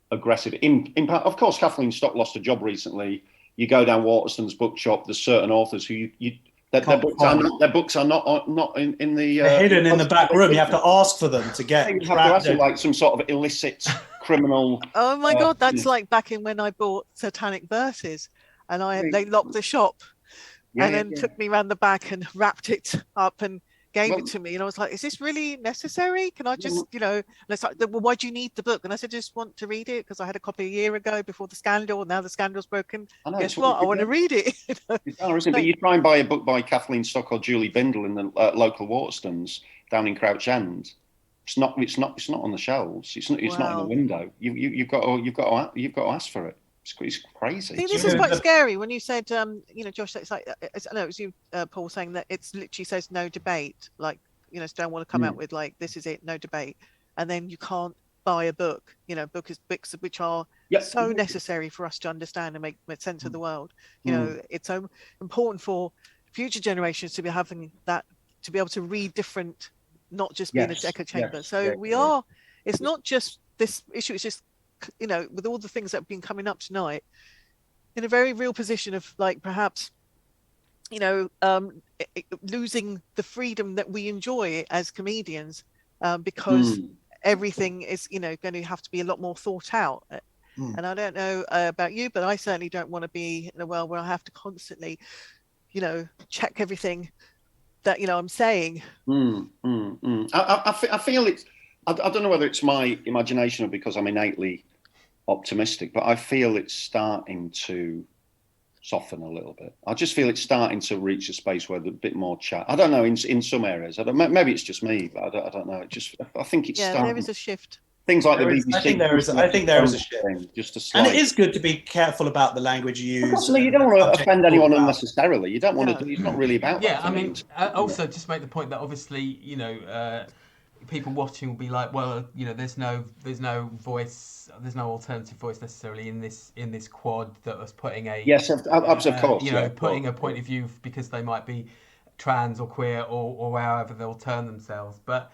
aggressive. In part, of course, Kathleen Stock lost a job recently. You go down Waterston's bookshop. There's certain authors who their books are not in the. They're hidden in the back room. You have to ask for them to get. You have to ask for, like, some sort of illicit criminal. Oh my God, that's like back in when I bought Satanic Verses, and they locked the shop, and then took me around the back and wrapped it up and gave it to me, and I was like, is this really necessary? Can I just, and it's like, well, why do you need the book? And I said, I just want to read it because I had a copy a year ago before the scandal, and now the scandal's broken. Guess what? I want to read it. But you try and buy a book by Kathleen Stock or Julie Bindle in the local Waterstones down in Crouch End. It's not on the shelves. It's not in the window. You've got to ask for it. It's crazy. See, this is quite scary when you said, Josh, it's like, I know it was you, Paul, saying that it's literally says no debate. Like, don't want to come out with, like, this is it, no debate. And then you can't buy a book, books which are so necessary for us to understand and make sense of the world. It's so important for future generations to be having that, to be able to read different, not just being an echo chamber. It's not just this issue, it's just, with all the things that have been coming up tonight, in a very real position of, like, perhaps, losing the freedom that we enjoy as comedians, because everything is, going to have to be a lot more thought out. And I don't know about you, but I certainly don't want to be in a world where I have to constantly, check everything that, I'm saying. I feel it's, I don't know whether it's my imagination or because I'm innately optimistic, but I feel it's starting to soften a little bit. I just feel it's starting to reach a space where there's a bit more chat. I don't know, in some areas. Maybe it's just me, but I don't know. I think it's starting. There is a shift. Things like the BBC. I think there is a shift. Just a slight. And it is good to be careful about the language you use. Absolutely, you don't want to offend anyone unnecessarily. You don't want to. It's not really about. Yeah, that, I mean, also just make the point that obviously, people watching will be like, well, there's no voice, there's no alternative voice necessarily in this quad that was putting a of course, putting a point of view because they might be trans or queer or however they'll term themselves. But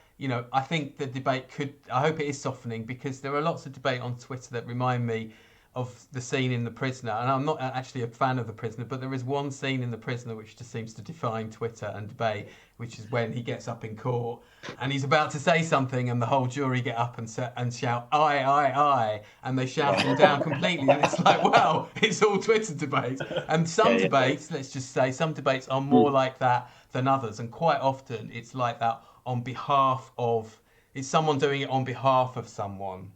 I think the debate I hope it is softening, because there are lots of debate on Twitter that remind me of the scene in The Prisoner, and I'm not actually a fan of The Prisoner, but there is one scene in The Prisoner which just seems to define Twitter and debate, which is when he gets up in court and he's about to say something and the whole jury get up and shout, aye, and they shout him down completely, and it's like, wow, it's all Twitter debate. And some debates, let's just say, some debates are more like that than others, and quite often it's like that it's someone doing it on behalf of someone.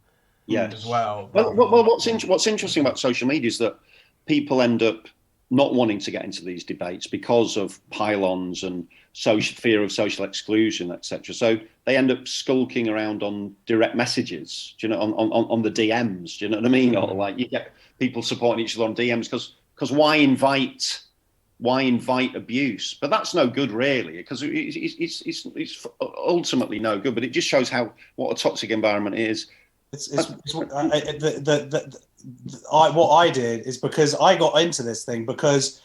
As well. Well, what's interesting about social media is that people end up not wanting to get into these debates because of pylons and fear of social exclusion, etc. So they end up skulking around on direct messages, do you know, on the DMs. Do you know what I mean? Or like you get people supporting each other on DMs because why invite abuse? But that's no good, really, because it's ultimately no good. But it just shows what a toxic environment is. What I did is because I got into this thing because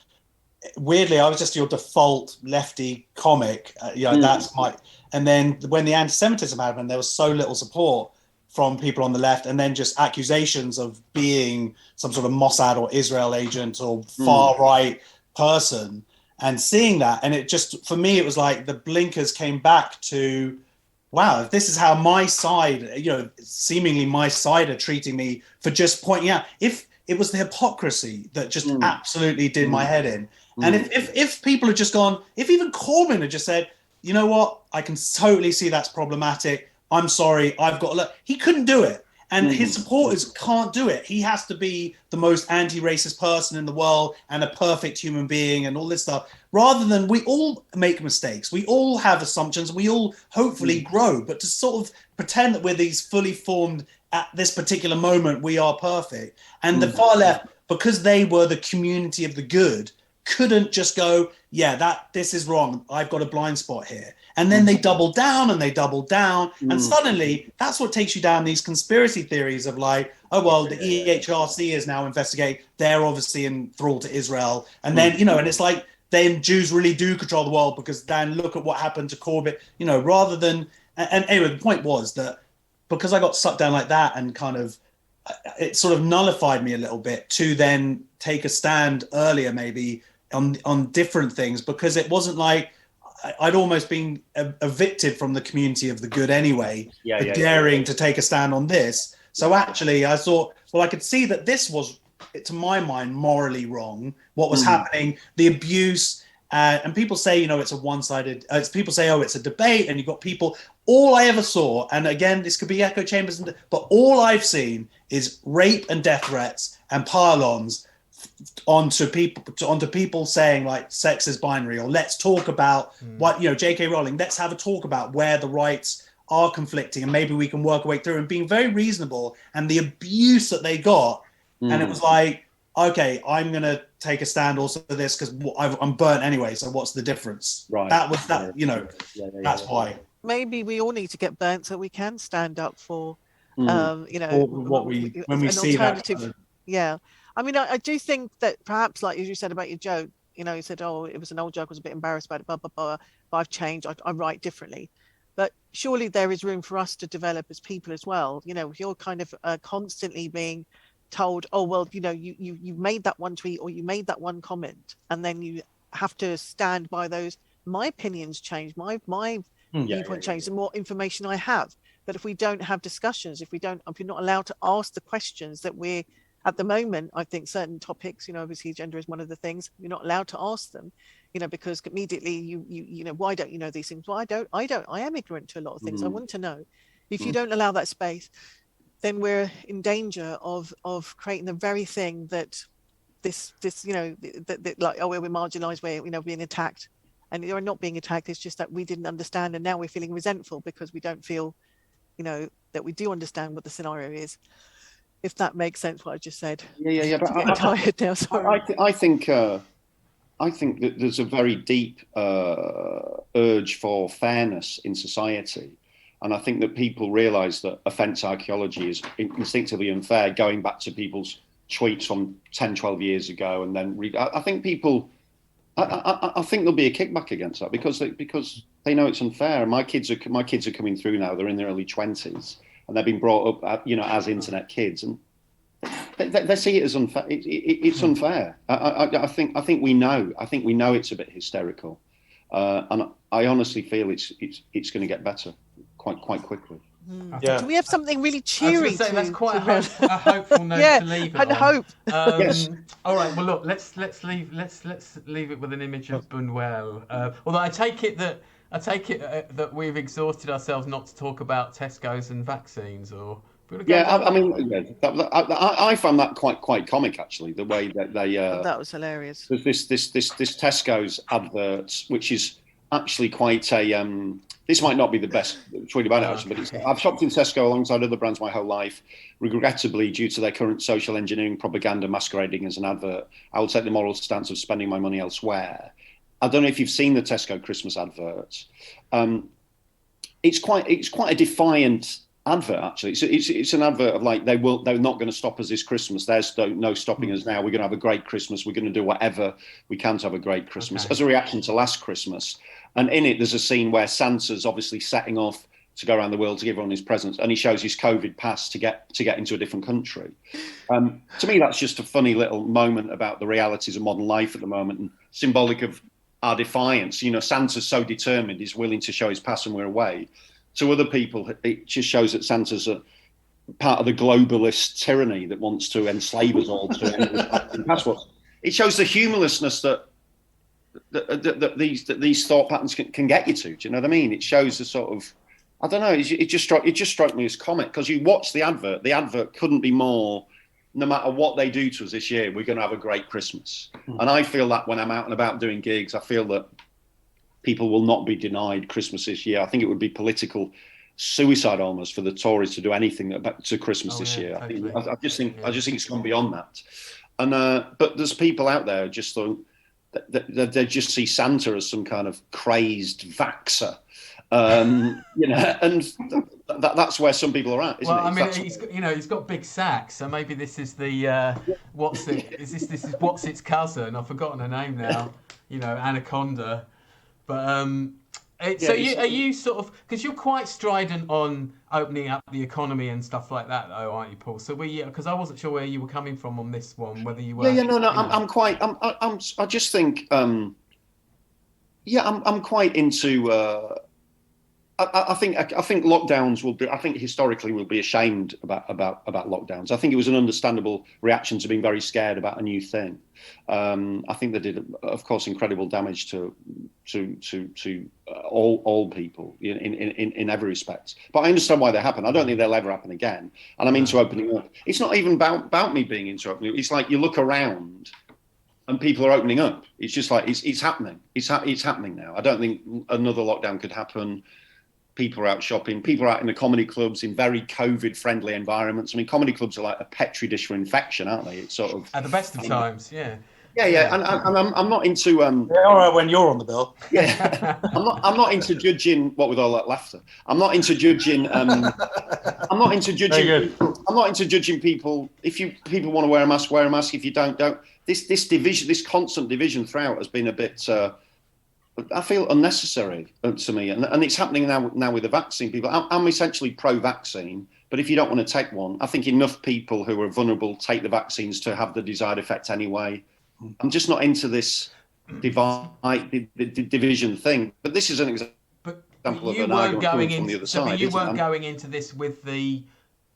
weirdly I was just your default lefty comic, that's my. And then when the anti-Semitism happened, there was so little support from people on the left, and then just accusations of being some sort of Mossad or Israel agent or far right person, and seeing that, and it just, for me, it was like the blinkers came back to, wow, if this is how my side, seemingly my side are treating me for just pointing out, if it was the hypocrisy that just absolutely did my head in. And if people had just gone, if even Corbyn had just said, you know what, I can totally see that's problematic, I'm sorry, I've got to look, he couldn't do it. And his supporters can't do it. He has to be the most anti-racist person in the world and a perfect human being and all this stuff. Rather than, we all make mistakes. We all have assumptions. We all hopefully grow. But to sort of pretend that we're these fully formed, at this particular moment, we are perfect. And the far left, because they were the community of the good, couldn't just go, this is wrong. I've got a blind spot here. And then they double down and they double down. And suddenly that's what takes you down these conspiracy theories of like, oh, well, the EHRC is now investigating. They're obviously enthralled to Israel. And then, and it's like, then Jews really do control the world because then look at what happened to Corbyn, rather than, and anyway, the point was that because I got sucked down like that and kind of, it sort of nullified me a little bit to then take a stand earlier, maybe on different things, because it wasn't like, I'd almost been evicted from the community of the good anyway, daring to take a stand on this. So actually I thought, well, I could see that this was, to my mind, morally wrong, what was happening, the abuse, and people say, it's a one-sided, people say, oh, it's a debate, and you've got people, all I ever saw, and again, this could be echo chambers, but all I've seen is rape and death threats and pile-ons onto people saying like sex is binary, or let's talk about what, JK Rowling, let's have a talk about where the rights are conflicting and maybe we can work our way through, and being very reasonable, and the abuse that they got. And it was like, okay, I'm going to take a stand also for this because I'm burnt anyway. So what's the difference? Right. That was that, that's why. Maybe we all need to get burnt so we can stand up for, when we see alternative. That. Yeah. I mean, I do think that perhaps, like as you said about your joke, you said, oh, it was an old joke, I was a bit embarrassed about it, blah, blah, blah, but I've changed, I write differently. But surely there is room for us to develop as people as well. If you're kind of constantly being told, oh, well, you made that one tweet or you made that one comment, and then you have to stand by those. My opinions change, my viewpoint change, the more information I have. But if we don't have discussions, if you're not allowed to ask the questions that we're, at the moment, I think certain topics, obviously gender is one of the things, you're not allowed to ask them, because immediately you why don't you know these things? Well, I am ignorant to a lot of things. I want to know. If you don't allow that space, then we're in danger of creating the very thing that this that like, oh, we're marginalized, we're being attacked, and you're not being attacked. It's just that we didn't understand, and now we're feeling resentful because we don't feel, that we do understand what the scenario is. If that makes sense, what I just said. Yeah. But I'm tired now. Sorry. I think that there's a very deep urge for fairness in society. And I think that people realise that offence archaeology is instinctively unfair, going back to people's tweets from 10, 12 years ago. And then I think people, I think there'll be a kickback against that because they know it's unfair. And my kids are coming through now. They're in their early 20s. And they've been brought up, as internet kids, and they see it as unfair. It's unfair. I think we know. I think we know it's a bit hysterical, and I honestly feel it's going to get better quite quickly. Yeah. Do we have something really cheery? That's quite a hopeful note to leave it on. Hope. Yes. All right. Well, look. Let's leave it with an image of Bunuel. Although I take it that we've exhausted ourselves not to talk about Tesco's and vaccines, or I found that quite comic actually. The way that they that was hilarious. This Tesco's advert, which is actually quite a. This might not be the best tweet about it, actually, but I've shopped in Tesco alongside other brands my whole life. Regrettably, due to their current social engineering propaganda masquerading as an advert, I will take the moral stance of spending my money elsewhere. I don't know if you've seen the Tesco Christmas adverts. It's quite a defiant advert, actually. It's an advert of like they're not going to stop us this Christmas. There's no stopping us now. We're going to have a great Christmas. We're going to do whatever we can to have a great Christmas, as a reaction to last Christmas. And in it, there's a scene where Santa's obviously setting off to go around the world to give everyone his presents, and he shows his COVID pass to get into a different country. To me, that's just a funny little moment about the realities of modern life at the moment, and symbolic of our defiance. You know, Santa's so determined, he's willing to show his pass and we're away. To other people, it just shows that Santa's a part of the globalist tyranny that wants to enslave us all to passports. It shows the humorlessness that these thought patterns can get you to. Do you know what I mean? It shows the sort of, I don't know. It just struck me as comic, because you watch the advert. The advert couldn't be more. No matter what they do to us this year, we're going to have a great Christmas. And I feel that when I'm out and about doing gigs, I feel that people will not be denied Christmas this year. I think it would be political suicide almost for the Tories to do anything to Christmas this year. Totally. I just think it's gone beyond that. And but there's people out there just thought they just see Santa as some kind of crazed vaxxer. You know, and that's where some people are at, isn't it? Well, I mean, he's got big sacks, so maybe this is the this is what's its cousin? I've forgotten her name now. You know, Anaconda. But so are you sort of, because you're quite strident on opening up the economy and stuff like that, though, aren't you, Paul? So because I wasn't sure where you were coming from on this one, whether you were. I just think I'm quite into. I think lockdowns will be. I think historically we'll be ashamed about lockdowns. I think it was an understandable reaction to being very scared about a new thing. I think they did, of course, incredible damage to all people in every respect. But I understand why they happen. I don't think they'll ever happen again. And I'm into opening up. It's not even about me being into opening up. It's like you look around and people are opening up. It's just like it's happening. It's happening now. I don't think another lockdown could happen. People are out shopping. People are out in the comedy clubs in very COVID-friendly environments. I mean, comedy clubs are like a petri dish for infection, aren't they? It's sort of at the best of times, yeah. Yeah. And I'm not into. Yeah, all right, when you're on the bill. Yeah, I'm not into judging. What with all that laughter, I'm not into judging. I'm not into judging. I'm not into judging people. If people want to wear a mask, wear a mask. If you don't. This division, this constant division throughout has been a bit. I feel unnecessary to me, and it's happening now with the vaccine. People, I'm essentially pro-vaccine, but if you don't want to take one, I think enough people who are vulnerable take the vaccines to have the desired effect anyway. I'm just not into this division thing. But this is an example of an argument from the other side. But you weren't going into this with the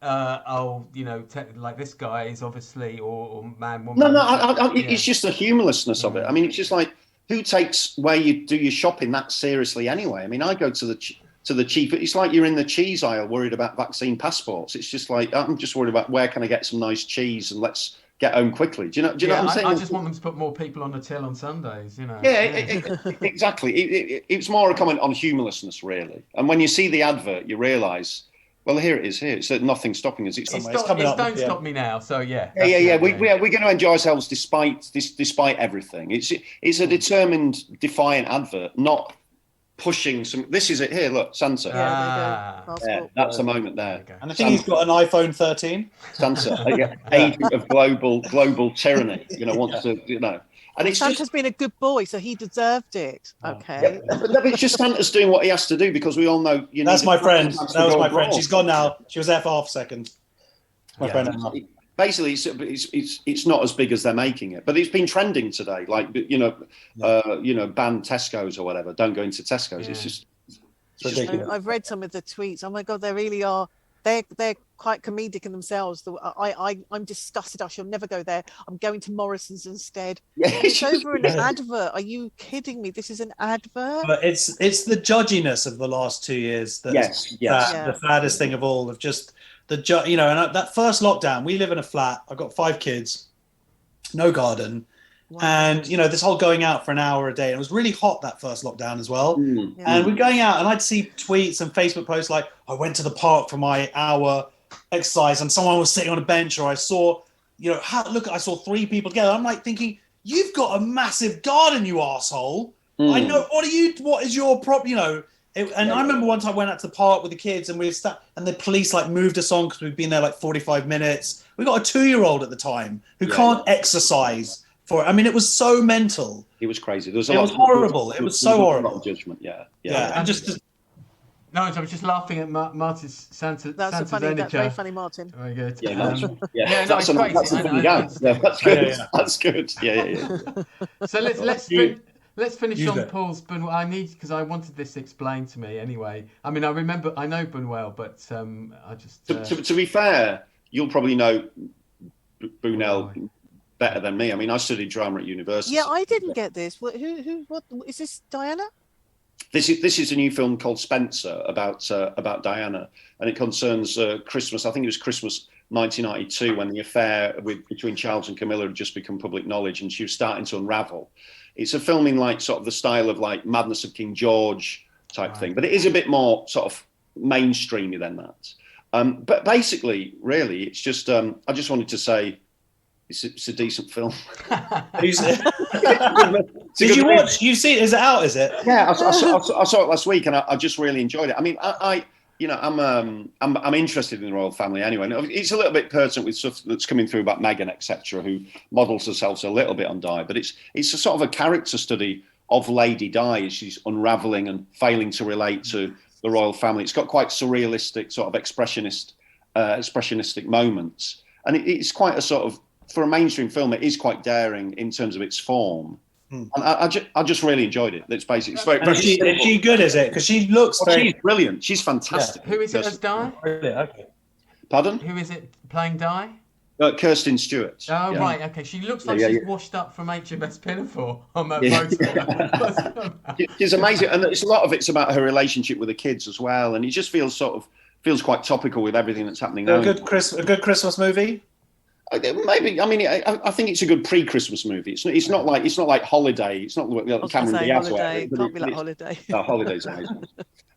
like this guy is obviously or man, woman. No. It's just the humorlessness of it. I mean, it's just like. Who takes where you do your shopping that seriously anyway? I mean, I go to the cheap. It's like you're in the cheese aisle worried about vaccine passports. It's just like I'm just worried about where can I get some nice cheese and let's get home quickly. Do you know what I'm saying? I just want them to put more people on the till on Sundays. You know. Yeah. Exactly. It's more a comment on humorlessness, really. And when you see the advert, you realise. Well, here it is. Here it's nothing stopping us. It's don't stop me now. So yeah. Yeah. We're going to enjoy ourselves despite everything. It's a determined, defiant advert, not pushing some. This is it. Here, look, Santa. Yeah, that's the moment there. And I think he's got an iPhone 13. Santa, agent of global tyranny. Wants to. And it's Santa's been a good boy, so he deserved it. Okay. Yeah, but it's just Santa's doing what he has to do because we all know. That's my friend. That was my friend. She's gone now. She was there for half a second. My friend. Basically, it's not as big as they're making it, but it's been trending today. Like ban Tesco's or whatever. Don't go into Tesco's. Yeah. It's ridiculous. I've read some of the tweets. Oh my God, they really are. They're quite comedic in themselves. I'm disgusted. I shall never go there. I'm going to Morrison's instead. It's over an advert. Are you kidding me? This is an advert. But it's the judginess of the last 2 years. That's the saddest thing of all. Of just and that first lockdown. We live in a flat. I've got 5 kids, no garden, And, you know, this whole going out for an hour a day. And it was really hot that first lockdown as well. And we're going out and I'd see tweets and Facebook posts like, I went to the park for my hour exercise and someone was sitting on a bench, or I saw, you know, I saw 3 people together. I'm like thinking, you've got a massive garden, you asshole. I know, what is your problem, you know? I remember one time I went out to the park with the kids and and the police like moved us on because we'd been there like 45 minutes. We got a 2-year-old at the time who can't exercise. I mean, it was so mental. It was crazy. It was horrible. It was so horrible. Judgment, yeah. And just no, I was just laughing at Martin's Santa. That's very funny, Martin. Very good. That's good. Yeah. So let's finish on Paul's Bunuel. I need, because I wanted this explained to me anyway. I mean, I know Bunuel, but I just to be fair, you'll probably know Bunuel better than me. I mean, I studied drama at university. Yeah, I didn't get this. What is this? Diana? This is a new film called Spencer about Diana, and it concerns Christmas. I think it was Christmas 1992 when the affair between Charles and Camilla had just become public knowledge, and she was starting to unravel. It's a film in like sort of the style of like Madness of King George type thing, but it is a bit more sort of mainstreamy than that. But basically, really, it's just I just wanted to say. It's a decent film. Did you watch? You see? Is it out? Is it? Yeah, I saw it last week, and I just really enjoyed it. I mean, I'm interested in the royal family anyway. It's a little bit pertinent with stuff that's coming through about Meghan, etc., who models herself a little bit on Di. But it's a sort of a character study of Lady Di as she's unravelling and failing to relate to the royal family. It's got quite surrealistic, sort of expressionistic moments, and it's quite a sort of, for a mainstream film, it is quite daring in terms of its form. And I just really enjoyed it. It's basically is she good? Is it? Because she looks she's brilliant. She's fantastic. Yeah. Who is it as Di? Really? Okay. Pardon? Who is it playing Di? Kirsten Stewart. Oh, right. Okay. She looks like she's washed up from HMS Pinafore on that photo. She's amazing, and a lot of it's about her relationship with the kids as well. And it just feels quite topical with everything that's happening now. A good Christmas movie. Maybe. I mean, I think it's a good pre-Christmas movie. It's not like Holiday. It's not like Cameron Diaz. Holiday. It can't be like Holiday. No, Holiday's amazing.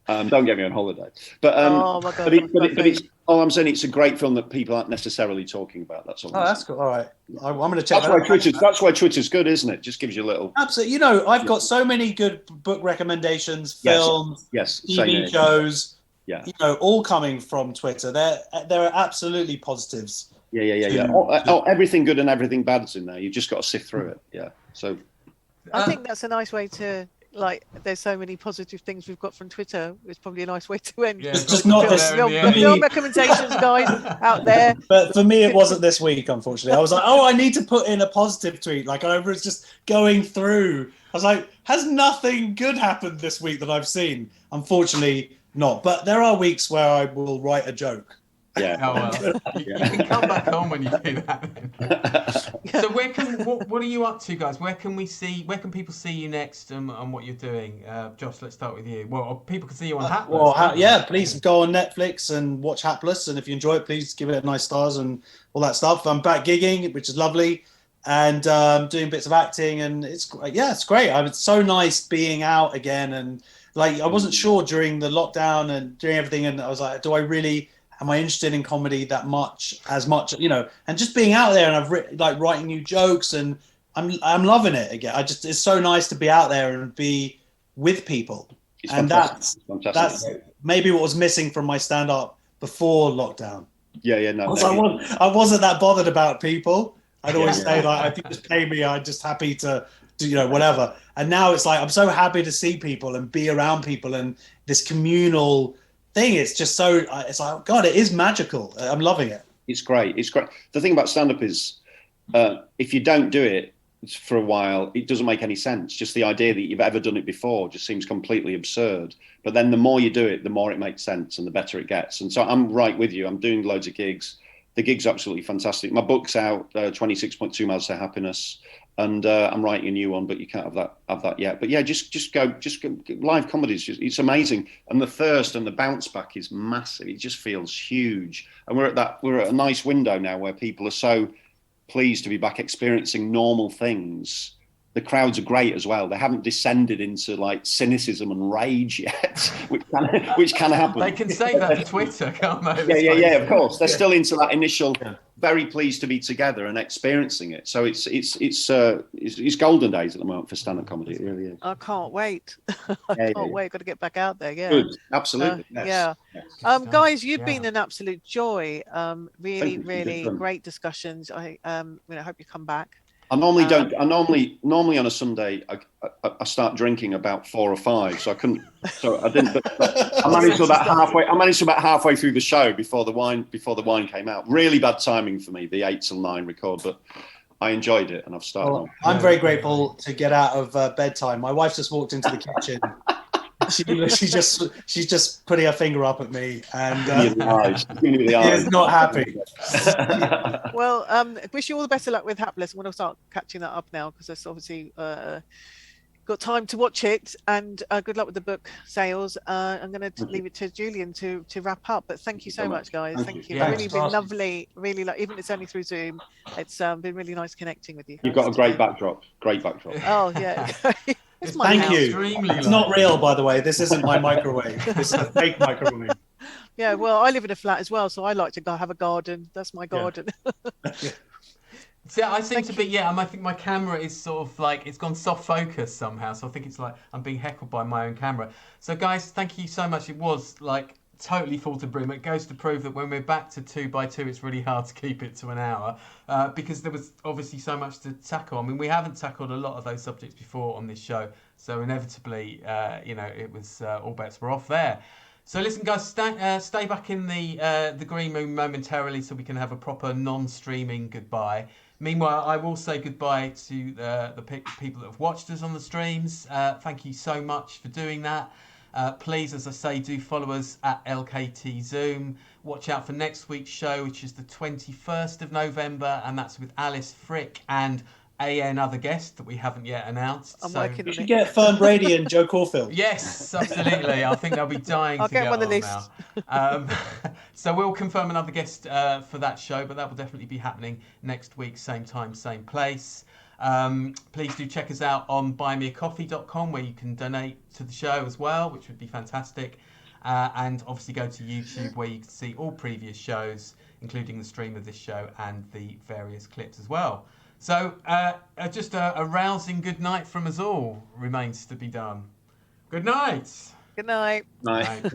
Don't get me on Holiday. But oh my God, but it's all I'm saying. It's a great film that people aren't necessarily talking about. That's all. Oh, that's cool. All right, I'm going to check. That's why Twitter's good, isn't it? Just gives you a little. Absolutely. You know, I've got so many good book recommendations, films, TV shows. Yeah. You know, all coming from Twitter. There are absolutely positives. Yeah. Everything good and everything bad's in there. You've just got to sift through it. Yeah. So. I think that's a nice way to, like, there's so many positive things we've got from Twitter. It's probably a nice way to end. Yeah, just not this. Your recommendations, guys, out there. But for me, it wasn't this week, unfortunately. I was like, I need to put in a positive tweet. Like, I was just going through. I was like, has nothing good happened this week that I've seen? Unfortunately, not. But there are weeks where I will write a joke. Yeah. Oh, well. You can come back home when you do that. So what are you up to, guys? Where can people see you next and what you're doing? Josh, let's start with you. Well, people can see you on Hapless. Please go on Netflix and watch Hapless, and if you enjoy it, please give it nice stars and all that stuff. I'm back gigging, which is lovely, and doing bits of acting, and it's great. It's so nice being out again, and like I wasn't sure during the lockdown and doing everything, and I was like, am I interested in comedy as much, you know, and just being out there, and I've writing new jokes, and I'm loving it again. It's so nice to be out there and be with people. And that's maybe what was missing from my stand up before lockdown. I wasn't that bothered about people. I'd always say, like, if you just pay me, I'm just happy to do, you know, whatever. And now it's like, I'm so happy to see people and be around people and this communal thing. It's just so, it's like, God, it is magical. I'm loving it. It's great. The thing about stand-up is if you don't do it for a while, it doesn't make any sense. Just the idea that you've ever done it before just seems completely absurd. But then the more you do it, the more it makes sense and the better it gets. And so I'm right with you. I'm doing loads of gigs. The gig's absolutely fantastic. My book's out, 26.2 Miles to Happiness. And I'm writing a new one, but you can't have that yet. But yeah, just go. Live comedy it's amazing, and the thirst and the bounce back is massive. It just feels huge, and we're at a nice window now where people are so pleased to be back experiencing normal things. The crowds are great as well. They haven't descended into like cynicism and rage yet, which can happen. They can save that for Twitter, can't they? Yeah, of course. They're still into that initial, very pleased to be together and experiencing it. So it's golden days at the moment for stand-up comedy. It really is. I can't wait. I can't wait. Got to get back out there. Yeah. Good. Absolutely. Yes. Yeah. Guys, you've been an absolute joy. Really, really Good. great discussions. I hope you come back. I normally don't. I normally on a Sunday I start drinking about 4 or 5, so I couldn't. So I didn't. But I managed to about halfway. I managed to about halfway through the show before the wine came out. Really bad timing for me, the 8 till 9 record, but I enjoyed it and I've started. Well, I'm very grateful to get out of bedtime. My wife just walked into the kitchen. She's just putting her finger up at me, and she is not happy. Well, wish you all the best of luck with Hapless. I'm going to start catching that up now because it's obviously got time to watch it, and good luck with the book sales. I'm going to leave it to Julian to wrap up, but thank you so much, guys. Thank you. Yeah, It's really been lovely, really, even if it's only through Zoom, it's been really nice connecting with you. You've got a great backdrop. Oh yeah. Thank you. It's not real, by the way. This isn't my microwave. This is a fake microwave. Yeah, well, I live in a flat as well, so I like to go have a garden. That's my garden. Yeah. See, I seem to be, I think my camera is sort of like, it's gone soft focus somehow, so I think it's like I'm being heckled by my own camera. So guys, thank you so much. It was like totally full to brim. It goes to prove that when we're back to 2x2, it's really hard to keep it to an hour because there was obviously so much to tackle. I mean, we haven't tackled a lot of those subjects before on this show, so inevitably, it was all bets were off there. So listen, guys, stay back in the green room momentarily so we can have a proper non-streaming goodbye. Meanwhile, I will say goodbye to the people that have watched us on the streams. Thank you so much for doing that. Please, as I say, do follow us at LKT Zoom. Watch out for next week's show, which is the 21st of November, and that's with Alice Frick and another guest that we haven't yet announced. You should get Fern Brady and Joe Caulfield. Yes, absolutely. I think they'll be dying to get on the list now. So we'll confirm another guest for that show, but that will definitely be happening next week, same time, same place. Please do check us out on buymeacoffee.com where you can donate to the show as well, which would be fantastic. And obviously go to YouTube where you can see all previous shows, including the stream of this show and the various clips as well. So just a rousing good night from us all remains to be done. Good night. Good night. Night.